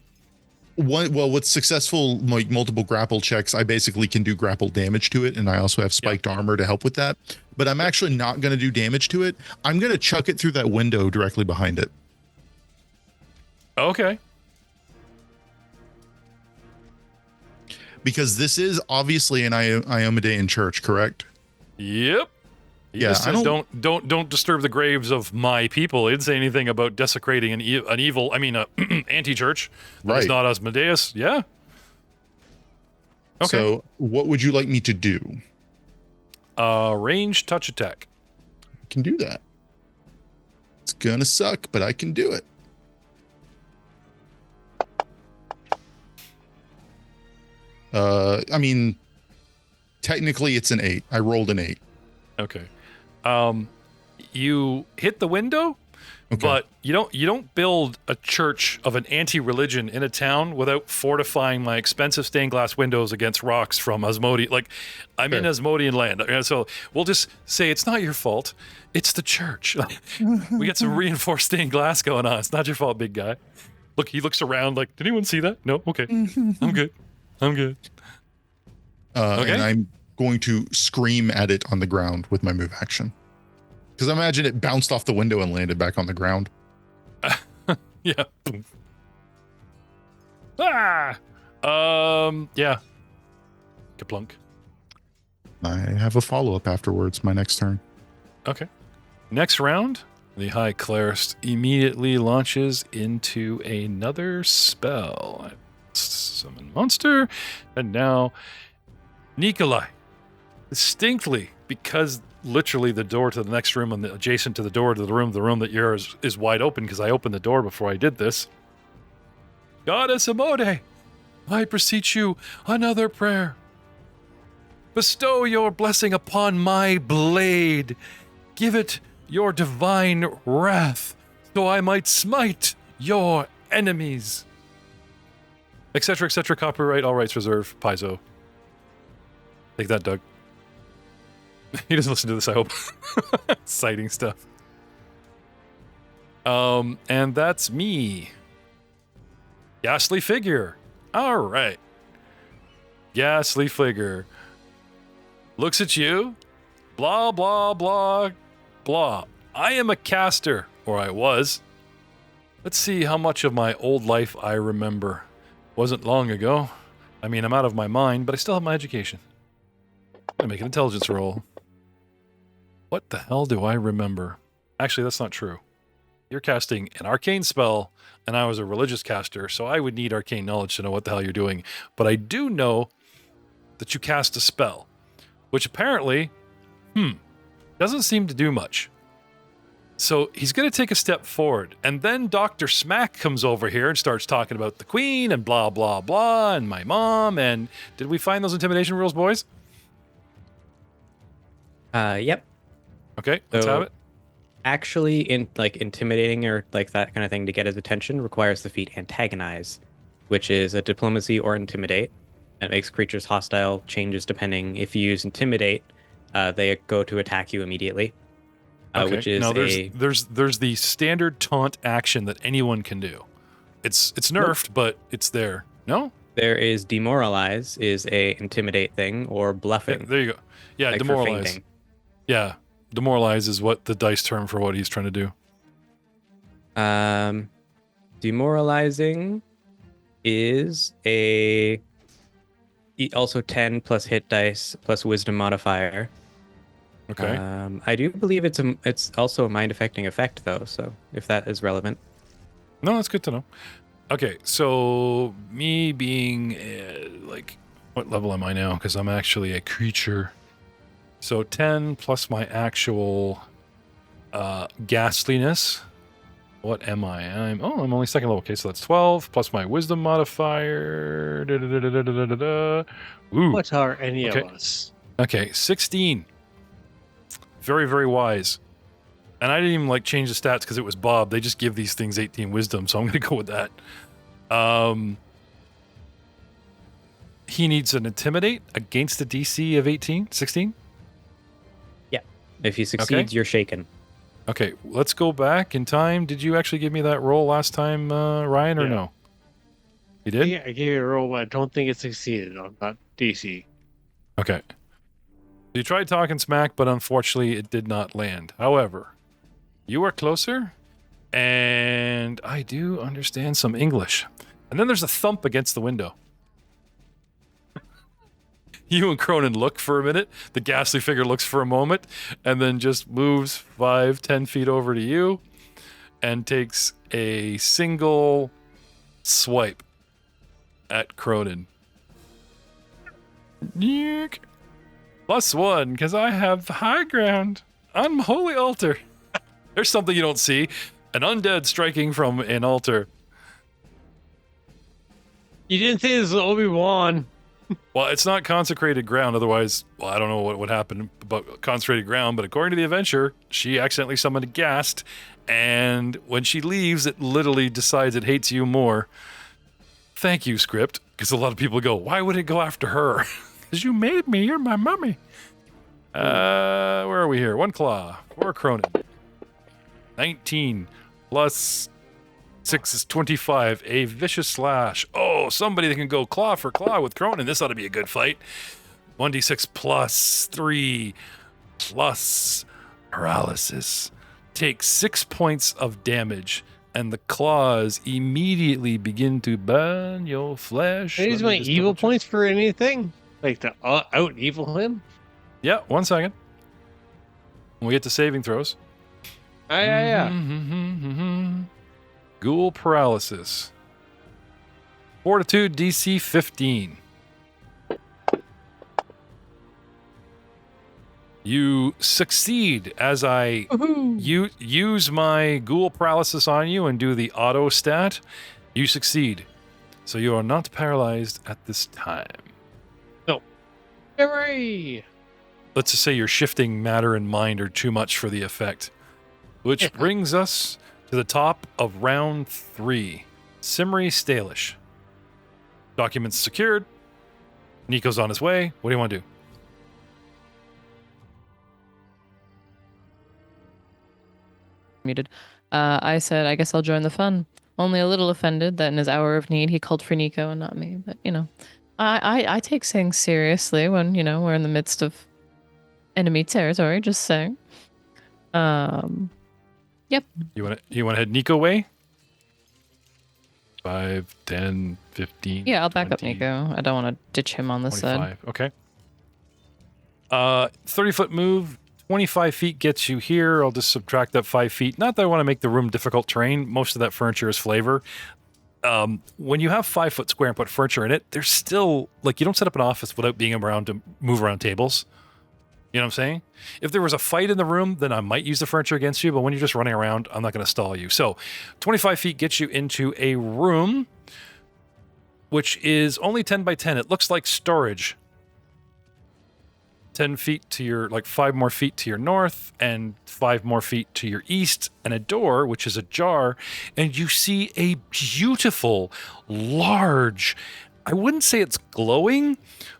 With successful multiple grapple checks, I basically can do grapple damage to it, and I also have spiked armor to help with that. But I'm actually not going to do damage to it. I'm going to chuck it through that window directly behind it. Okay. Because this is obviously an Iomedean church, correct? Yep. He just says, don't disturb the graves of my people. He didn't say anything about desecrating an evil, anti-church. That is not Asmodeus. Yeah. Okay. So what would you like me to do? Range touch attack. I can do that. It's gonna suck, but I can do it. Technically it's an 8. I rolled an 8. Okay. You hit the window, but you don't build a church of an anti-religion in a town without fortifying my expensive stained glass windows against rocks from Asmode. I'm in Asmodean land, so we'll just say it's not your fault. It's the church. We got some reinforced stained glass going on. It's not your fault, big guy. Look, he looks around did anyone see that? No? Okay. I'm good. Okay. And I'm going to scream at it on the ground with my move action. Because I imagine it bounced off the window and landed back on the ground. Yeah. Ah! Yeah. Kaplunk. I have a follow-up afterwards, my next turn. Okay. Next round, the High Clerist immediately launches into another spell. Summon monster. And now, Nikolai, distinctly, because literally the door to the next room and adjacent to the door to the room that yours is wide open because I opened the door before I did this. Goddess Imode, I beseech you another prayer. Bestow your blessing upon my blade. Give it your divine wrath, so I might smite your enemies. Etc., etc., copyright, all rights reserved, Paizo. Take that, Doug. He doesn't listen to this, I hope. Citing stuff. And that's me. Ghastly figure. All right. Ghastly figure. Looks at you. Blah, blah, blah, blah. I am a caster, or I was. Let's see how much of my old life I remember. Wasn't long ago. I mean, I'm out of my mind, but I still have my education. I'm gonna make an intelligence roll. What the hell do I remember? Actually, that's not true. You're casting an arcane spell, and I was a religious caster, so I would need arcane knowledge to know what the hell you're doing. But I do know that you cast a spell, which apparently, doesn't seem to do much. So he's going to take a step forward, and then Dr. Smack comes over here and starts talking about the queen and blah, blah, blah, and my mom, and did we find those intimidation rules, boys? Yep. Okay, let's have it. Actually, intimidating or like that kind of thing to get his attention requires the feat Antagonize, which is a diplomacy or intimidate. It makes creatures hostile, changes depending. If you use intimidate, they go to attack you immediately. Okay. Which is now there's the standard taunt action that anyone can do. It's nerfed, but it's there. No? There is Demoralize is a intimidate thing, or bluffing. Yeah, there you go. Yeah, like for demoralize. fainting. Yeah, demoralize is what the dice term for what he's trying to do. Demoralizing is also 10 plus hit dice plus wisdom modifier. Okay. I do believe it's also a mind affecting effect though, so if that is relevant. No, that's good to know. Okay, so me being what level am I now? Because I'm actually a creature. So 10 plus my actual ghastliness. What am I? I'm only second level. Okay, so that's 12 plus my wisdom modifier. Ooh. What are any Okay. of us? Okay, 16. Very, very wise. And I didn't even change the stats because it was Bob. They just give these things 18 wisdom, so I'm going to go with that. He needs an intimidate against the DC of 16? Yeah. If he succeeds, Okay. you're shaken. Okay, let's go back in time. Did you actually give me that roll last time, Ryan, or Yeah. no? You did? Yeah, I gave it a roll, but I don't think it succeeded on that DC. Okay. You tried talking smack, but unfortunately it did not land. However, you are closer, and I do understand some English. And then there's a thump against the window. You and Cronin look for a minute. The ghastly figure looks for a moment, and then just moves 5-10 feet over to you, and takes a single swipe at Cronin. Yeek. +1, because I have the high ground. Unholy altar. There's something you don't see. An undead striking from an altar. You didn't say this was Obi-Wan. Well, it's not consecrated ground. Otherwise, I don't know what would happen about consecrated ground. But according to the adventure, she accidentally summoned a ghast. And when she leaves, it literally decides it hates you more. Thank you, script. Because a lot of people go, why would it go after her? Because you made me. You're my mummy. Where are we here? 1 claw. 4 Cronin. 19 plus 6 is 25. A vicious slash. Oh, somebody that can go claw for claw with Cronin. This ought to be a good fight. 1d6 plus 3 plus paralysis. Take 6 points of damage, and the claws immediately begin to burn your flesh. Can I use Let me my just evil double check. points for anything? Like to out evil him? Yeah, 1 second. When we get to saving throws. Yeah. Ghoul paralysis. Fortitude DC 15. You succeed as I use my ghoul paralysis on you and do the auto stat. You succeed. So you are not paralyzed at this time. Hooray! Let's just say your shifting matter and mind are too much for the effect. Which brings us to the top of round 3. Simri Stalish. Documents secured. Nico's on his way. What do you want to do? Muted. I said, I guess I'll join the fun. Only a little offended that in his hour of need he called for Nico and not me. But, I take things seriously when, we're in the midst of enemy territory, just saying. Yep. You want to head Nico way? 5, 10, 15. Yeah, I'll back up 20, Nico. I don't want to ditch him on this side. 25. Okay. 30-foot move. 25 feet gets you here. I'll just subtract that 5 feet. Not that I want to make the room difficult terrain. Most of that furniture is flavor. When you have 5-foot square and put furniture in it, there's still, you don't set up an office without being around to move around tables. You know what I'm saying? If there was a fight in the room, then I might use the furniture against you. But when you're just running around, I'm not going to stall you. So 25 feet gets you into a room, which is only 10 by 10. It looks like storage. 10 feet to your, 5 more feet to your north and 5 more feet to your east, and a door, which is ajar, and you see a beautiful, large, I wouldn't say it's glowing,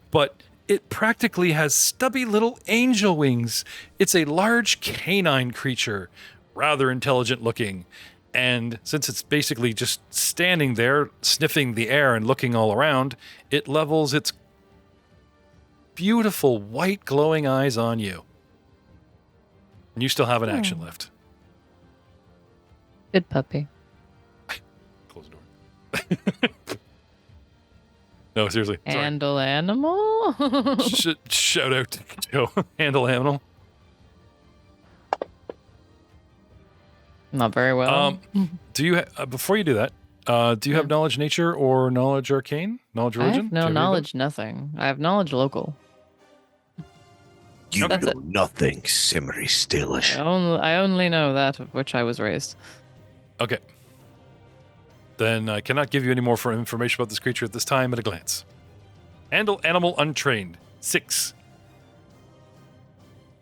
but it practically has stubby little angel wings. It's a large canine creature, rather intelligent looking. And since it's basically just standing there, sniffing the air and looking all around, it levels its beautiful white glowing eyes on you. And you still have an action left. Good puppy. Close the door. No, seriously. Sorry. Handle animal? Shout out to Joe. Handle animal. Not very well. Do you before you do that, do you have knowledge nature or knowledge arcane? Knowledge I religion? have Do no you have knowledge, nothing. I have knowledge local. You That's know it. nothing, Simmery Stalish. I only know that of which I was raised. Okay. Then I cannot give you any more information about this creature at this time at a glance. Handle animal untrained. 6.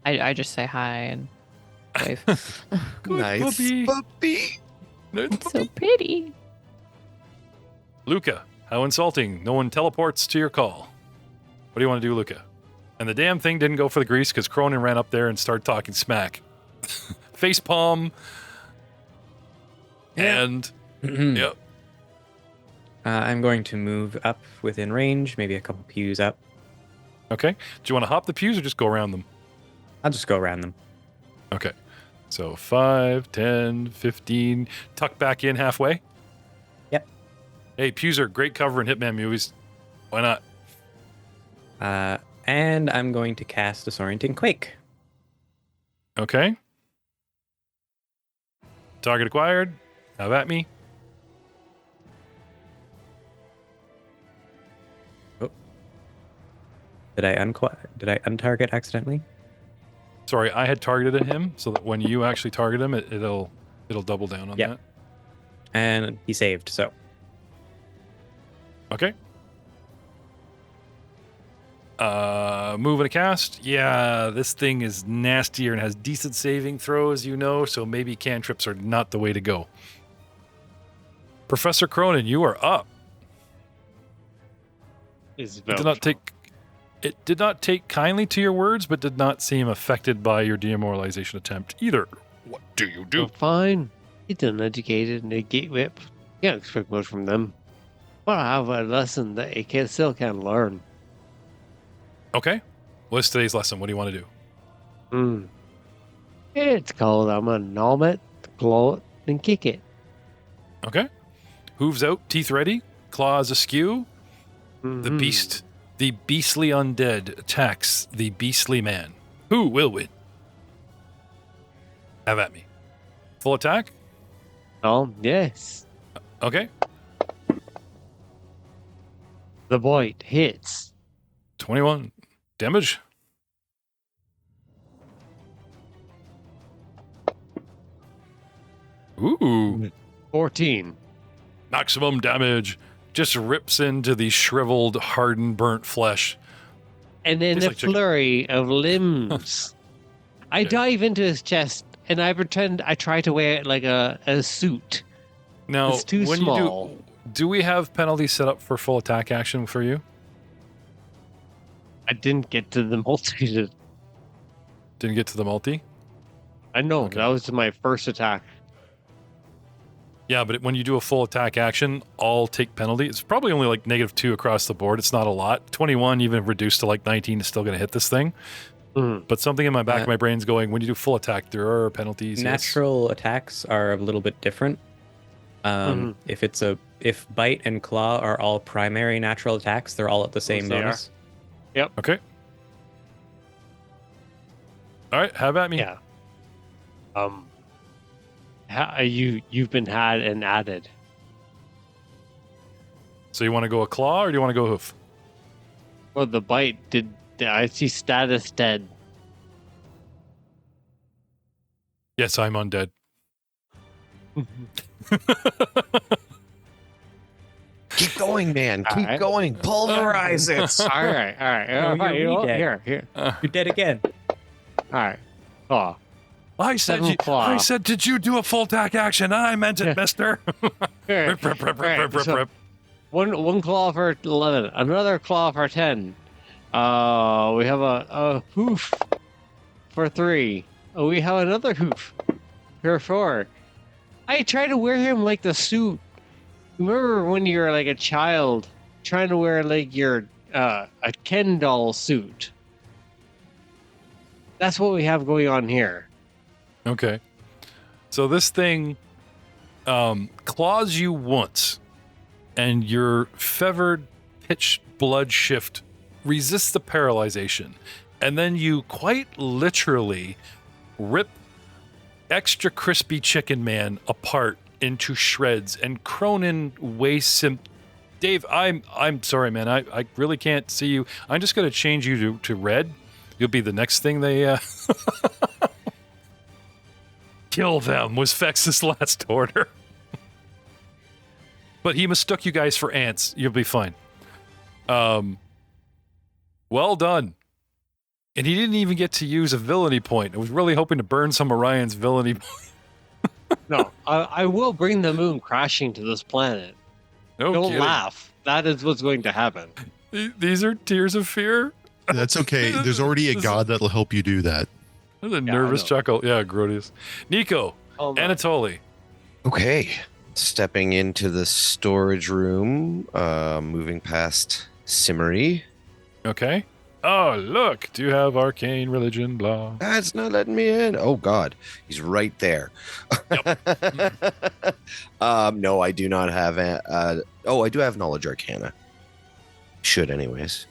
I just say hi and wave. Good Nice puppy. puppy. It's so pretty. Luca, how insulting. No one teleports to your call. What do you want to do, Luca? And the damn thing didn't go for the grease because Cronin ran up there and started talking smack. Facepalm. Yeah. And, yep. I'm going to move up within range, maybe a couple pews up. Okay. Do you want to hop the pews or just go around them? I'll just go around them. Okay. So 5, 10, 15. Tuck back in halfway. Yep. Hey, pews are great cover in Hitman movies. Why not? And I'm going to cast Disorienting Quake. Okay. Target acquired. Have at me. Did I untarget accidentally? Sorry, I had targeted him, so that when you actually target him, it'll double down on Yep. that. And he saved, so. Okay. Move and a cast. Yeah, this thing is nastier and has decent saving throws, so maybe cantrips are not the way to go. Professor Cronin, you are up. It did not take kindly to your words, but did not seem affected by your demoralization attempt either. What do you do? Oh, fine. He's uneducated and a gate whip. Can't expect much from them. But I have a lesson that he still can learn. Okay. What's today's lesson? What do you want to do? It's called I'm gonna nom it, glow it, and kick it. Okay. Hooves out, teeth ready, claws askew. The Mhm. beast, the beastly undead attacks the beastly man. Who will win? Have at me. Full attack? Oh, yes. Okay. The bite hits. 21 damage. Ooh. 14. Maximum damage. Just rips into the shriveled, hardened, burnt flesh. And then Tastes a like chicken. flurry of limbs. I dive into his chest and I pretend I try to wear it like a suit. Now, It's too when small. you do we have penalties set up for full attack action for you? I didn't get to the multi. Didn't get to the multi? I know, Okay. that was my first attack. Yeah, but when you do a full attack action, all take penalty. It's probably only like -2 across the board. It's not a lot. 21, even reduced to like 19, is still going to hit this thing. Mhm. But something in my back of my brain's going, when you do full attack, there are penalties. yes. Natural attacks are a little bit different. If bite and claw are all primary natural attacks, they're all at the same they are. bonus. Okay. All right, have at me. Yeah. You've been had and added. So you want to go a claw or do you want to go hoof? Well, the bite did. I see status dead. Yes, I'm undead. Keep going, man. Keep Alright. going. Pulverize it. all right. you're You know what? re-dead. Here. You're dead again. All right. Oh, I said, Seven claw. did you do a full attack action? I meant it, mister. here. Rip, rip, rip, All right, rip, rip, so rip. one claw for 11. Another claw for 10. We have a hoof for 3. We have another hoof for 4. I try to wear him like the suit. Remember when you were like a child trying to wear like your a Ken doll suit? That's what we have going on here. Okay. So this thing claws you once, and your fevered pitch blood shift resists the paralyzation. And then you quite literally rip extra crispy chicken man apart into shreds, and Cronin wastes him. Dave, I'm sorry, man. I really can't see you. I'm just gonna change you to red. You'll be the next thing they kill them was Fex's last order. But he mistook you guys for ants. You'll be fine. Well done. And he didn't even get to use a villainy point. I was really hoping to burn some Orion's villainy. No, I will bring the moon crashing to this planet. No Don't kidding. laugh. That is what's going to happen. These are tears of fear. That's okay. There's already a god that'll help you do that. That's a I nervous know. chuckle. Yeah, Grodius. Nico, Oh, no. Anatoly. Okay. Stepping into the storage room, moving past Simmery. Okay. Oh, look. Do you have arcane religion? Blah. That's not letting me in. Oh God, he's right there. No, I do not have. I do have knowledge arcana. Should, anyways.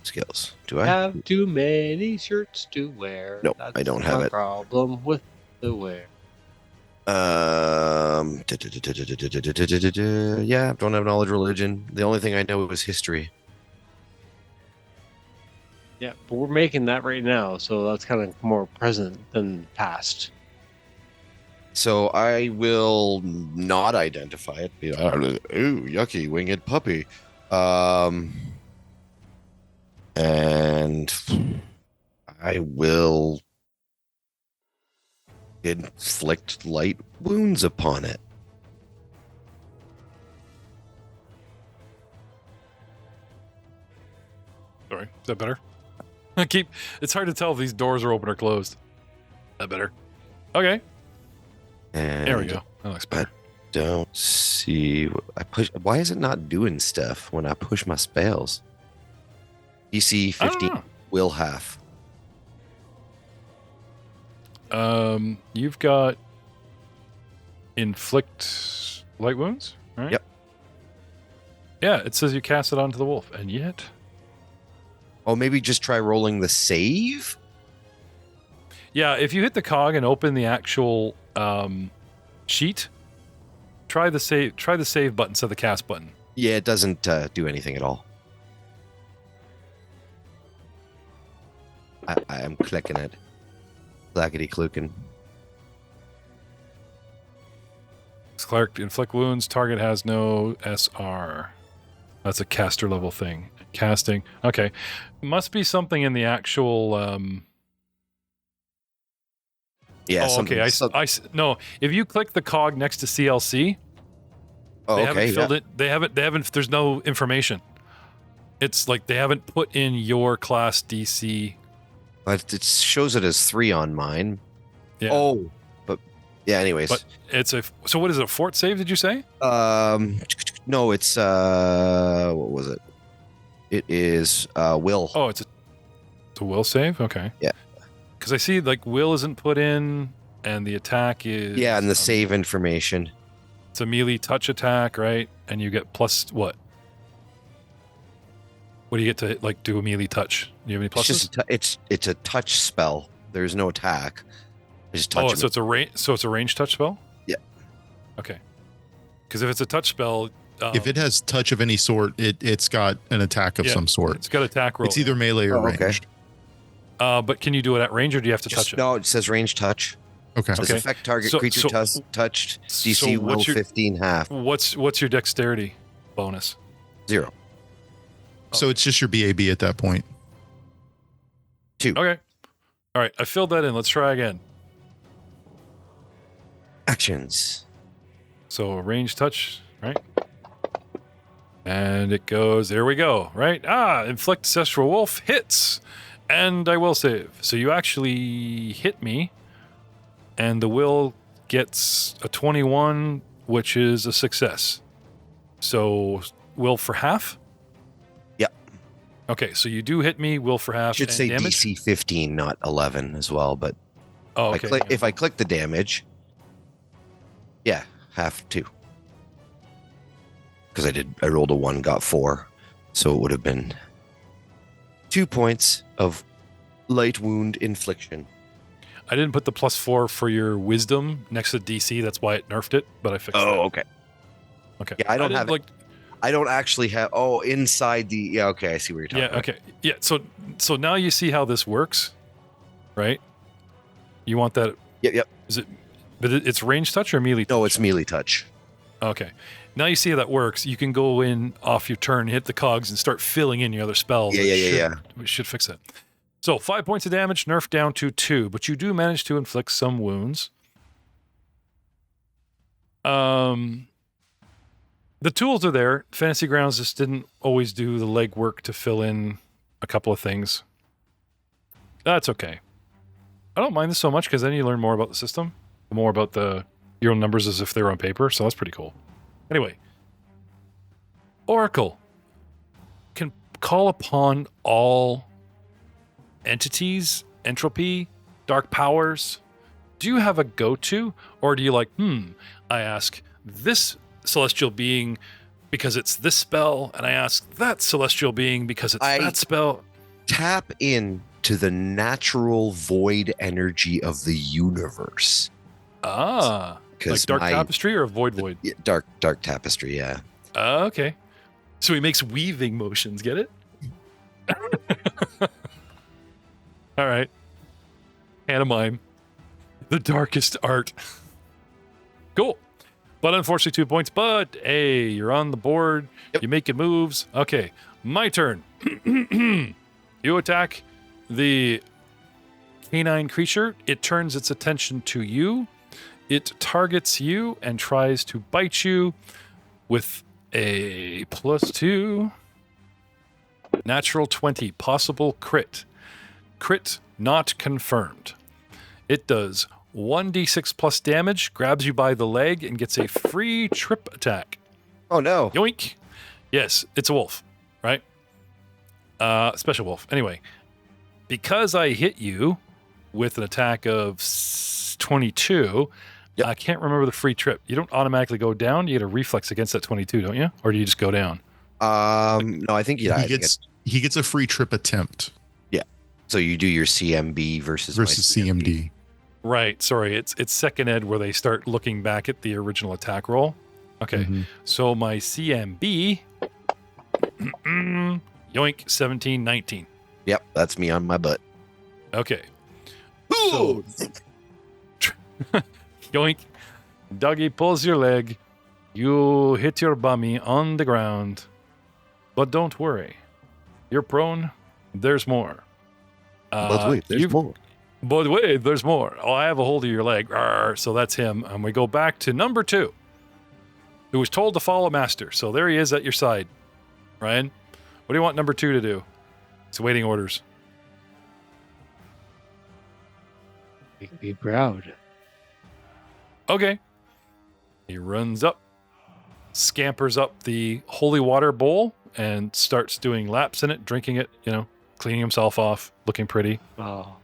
Skills. Do I? Have too many shirts to wear. No, I don't have my it. Problem with the wear. Yeah, don't have knowledge religion. The only thing I know is history. Yeah, but we're making that right now, so that's kind of more present than past. So I will not identify it. Ooh, yucky, winged puppy. And I will inflict light wounds upon it. Sorry. Is that better? It's hard to tell if these doors are open or closed. That better? Okay. And There we go. That looks better. Don't see. I push. Why is it not doing stuff when I push my spells? DC I don't 15 know. will have. You've got inflict light wounds, right? Yep. Yeah, it says you cast it onto the wolf, and yet. Oh, maybe just try rolling the save? Yeah, if you hit the cog and open the actual sheet, try the save button instead of the cast button. Yeah, it doesn't do anything at all. I am clicking it. Clackety clucking. Clark, inflict wounds. Target has no SR. That's a caster level thing. Casting. Okay. Must be something in the actual. Yeah. Oh, okay. No. If you click the cog next to CLC, Oh, they okay. haven't filled it. They haven't. There's no information. It's like they haven't put in your class DC. But it shows it as 3 on mine. Yeah. Oh, but yeah. Anyways, But it's a. So what is it? A fort save? Did you say? no, it's what was it? It is will. Oh, it's a will save. Okay. Yeah. Because I see like will isn't put in, and the attack is. Yeah, and the save information. It's a melee touch attack, right? And you get plus what? What do you get to like do a melee touch? Do you have any It's pluses? just it's a touch spell. There's no attack. I just touch Oh, him. so it's a range touch spell? Yeah. Okay. Because if it's a touch spell, If it has touch of any sort, it's got an attack of Yeah, some sort. it's got attack roll. It's either melee or Oh, okay. ranged. But can you do it at range, or do you have to touch it? No, it says range touch. Okay. Does Okay. affect target So- creature so- touched. DC so will what's your- 15 half. What's your dexterity bonus? 0. So it's just your BAB at that point. 2. Okay. All right, I filled that in. Let's try again. Actions. So range touch, right? And it goes, there we go, right? Inflict Ancestral Wolf hits, and I will save. So you actually hit me, and the will gets a 21, which is a success. So will for half? Yep. Okay, so you do hit me, will for half. Should and say damage? DC 15, not 11 as well. But Oh, okay. if I click the damage, yeah, half 2. Because I rolled a 1, got 4, so it would have been 2 points of light wound infliction. I didn't put the +4 for your wisdom next to DC. That's why it nerfed it, but I fixed that. okay. Okay. Yeah, I don't didn't, have like. I don't actually have. Oh, inside the. Yeah, okay, I see what you're talking Yeah. about. Okay. Yeah. So now you see how this works, right? You want that? Yep. Is it? But it's range touch or melee? No, touch? it's melee touch. Okay. Now you see how that works. You can go in off your turn, hit the cogs, and start filling in your other spells. Yeah. We should fix that. So 5 points of damage, nerfed down to 2, but you do manage to inflict some wounds. The tools are there. Fantasy Grounds just didn't always do the legwork to fill in a couple of things. That's okay. I don't mind this so much because then you learn more about the system, more about your own numbers as if they were on paper. So that's pretty cool. Anyway, Oracle can call upon all entities, entropy, dark powers. Do you have a go-to, or do you like, I ask this celestial being because it's this spell, and I ask that celestial being because it's that spell? Tap in to the natural void energy of the universe. Like dark tapestry or void? Yeah, dark tapestry, yeah. Okay. So he makes weaving motions, get it? All right. Pantomime. The darkest art. Cool. But unfortunately 2 points, but hey, you're on the board. Yep. You're making moves. Okay, my turn. You attack the canine creature. It turns its attention to you. It targets you and tries to bite you with a +2. Natural 20, possible crit. Crit not confirmed. It does 1d6 plus damage, grabs you by the leg, and gets a free trip attack. Oh, no. Yoink. Yes, it's a wolf, right? Special wolf. Anyway, because I hit you with an attack of 22. Yep. I can't remember the free trip. You don't automatically go down. You get a reflex against that 22, don't you? Or do you just go down? No, I think He gets a free trip attempt so you do your CMB versus my CMD. Right. Sorry. It's second ed where they start looking back at the original attack roll. Okay. Mhm. So my CMB, yoink, 17, 19. Yep, that's me on my butt. Okay. So, yoink. Dougie pulls your leg. You hit your bummy on the ground. But don't worry. You're prone. There's more. But wait, there's more. But wait, there's more. Oh, I have a hold of your leg. Arr, so that's him. And we go back to number 2, who was told to follow master. So there he is at your side. Ryan, what do you want number 2 to do? It's waiting orders. Be proud. Okay. He runs up, scampers up the holy water bowl, and starts doing laps in it, drinking it, cleaning himself off, looking pretty. Oh.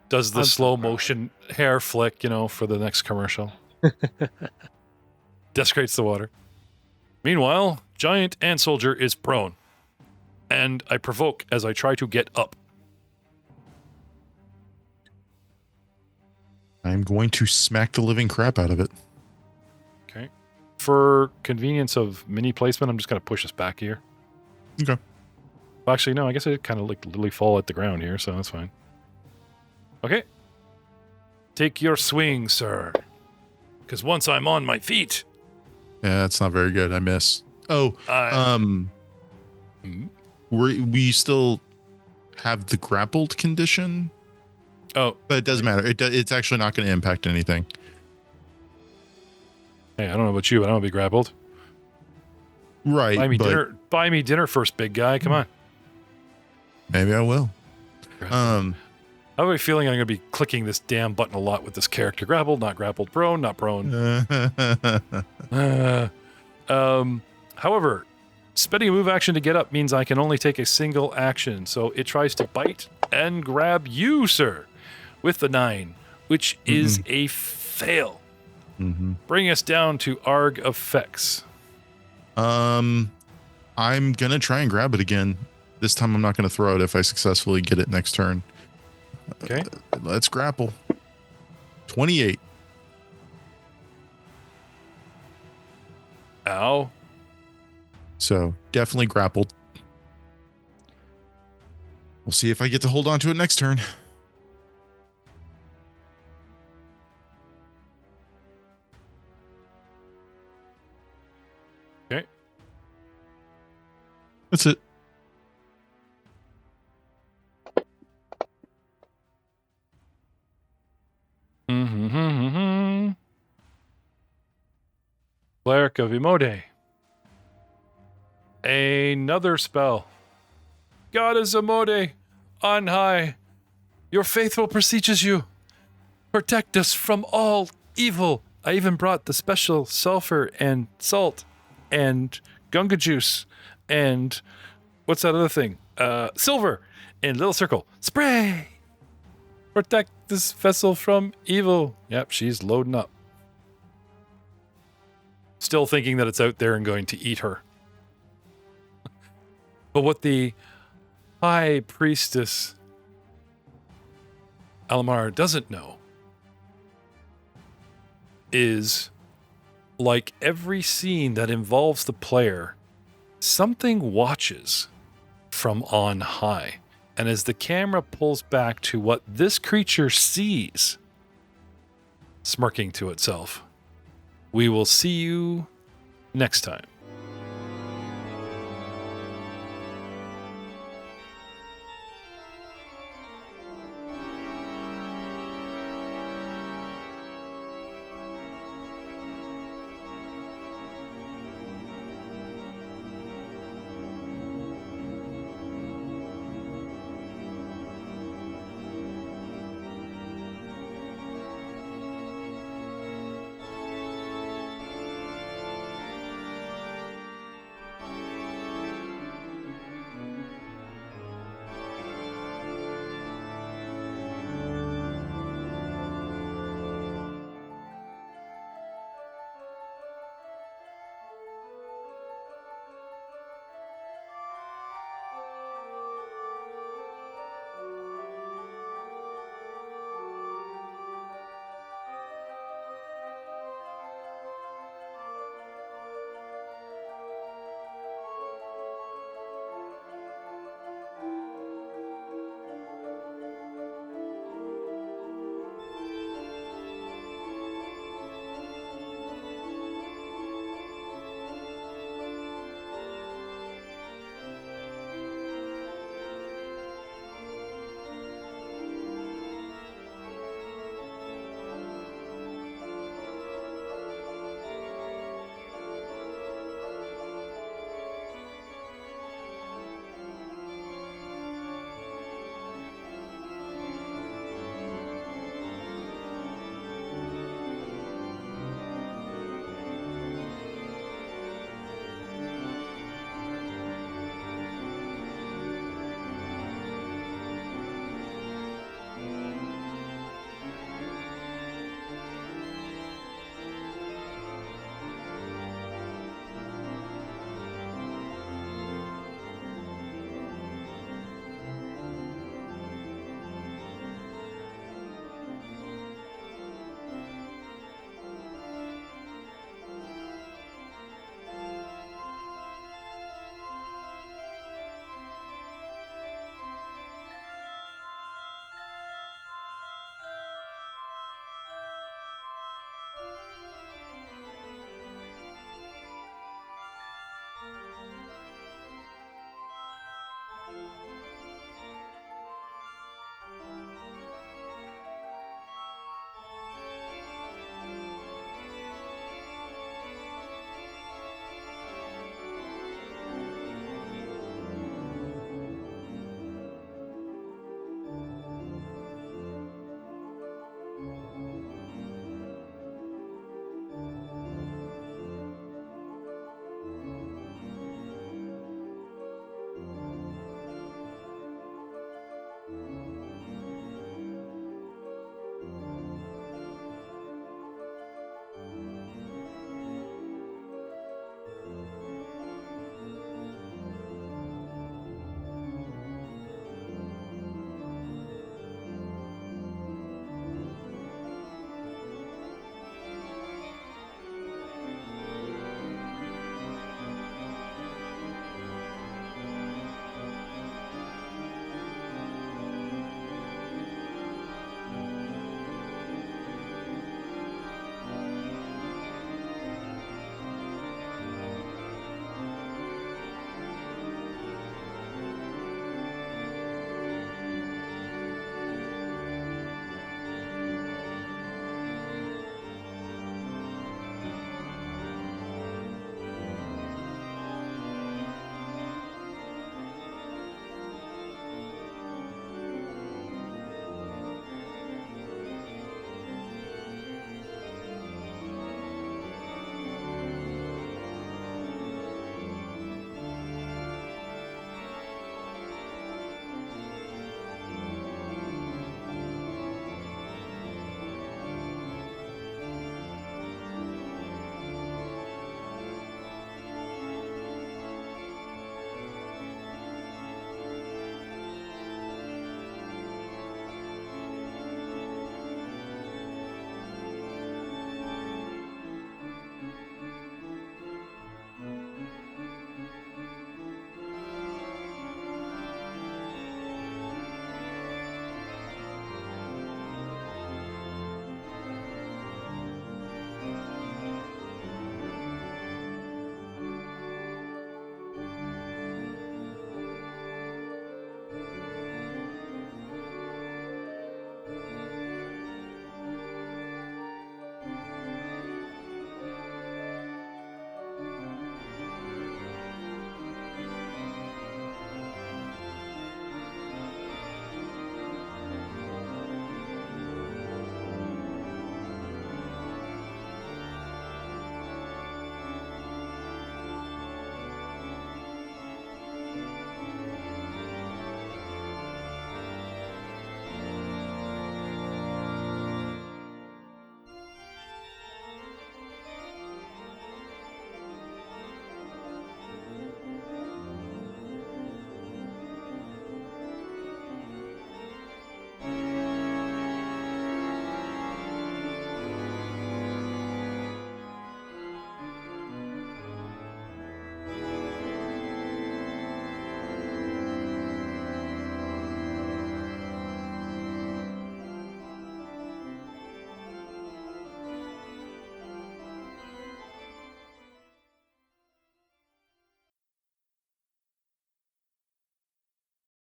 Does the I'm slow so proud. motion hair flick, for the next commercial. Desecrates the water. Meanwhile, Giant and Soldier is prone. And I provoke as I try to get up. I'm going to smack the living crap out of it. Okay. For convenience of mini placement, I'm just going to push us back here. Okay. Well, actually, no, I guess I kind of literally fall at the ground here, so that's fine. Okay. Take your swing, sir. Because once I'm on my feet, Yeah, that's not very good. I miss. Oh, Hmm? we still have the grappled condition, Oh, but it doesn't matter. It's actually not going to impact anything. hey, I don't know about you, but I don't want to be grappled. Right. Buy me but dinner. Buy me dinner first, big guy. Come on. Maybe I will. I have a feeling I'm going to be clicking this damn button a lot with this character. Grappled, not grappled, prone, not prone. However, spending a move action to get up means I can only take a single action. So it tries to bite and grab you, sir, with the 9, which is a fail. Mhm. Bring us down to ARG effects. I'm going to try and grab it again. This time I'm not going to throw it if I successfully get it next turn. Okay. Let's grapple. 28. Ow. So definitely grappled. We'll see if I get to hold on to it next turn. Okay. That's it. Cleric of Imode. Another spell. Goddess Imode, on high, your faithful beseeches you. Protect us from all evil. I even brought the special sulfur and salt and gunga juice and what's that other thing? Silver in little circle. Spray. Protect this vessel from evil. Yep, she's loading up. Still thinking that it's out there and going to eat her. But what the High Priestess Alamar doesn't know is, like every scene that involves the player, something watches from on high. And as the camera pulls back to what this creature sees, smirking to itself, we will see you next time.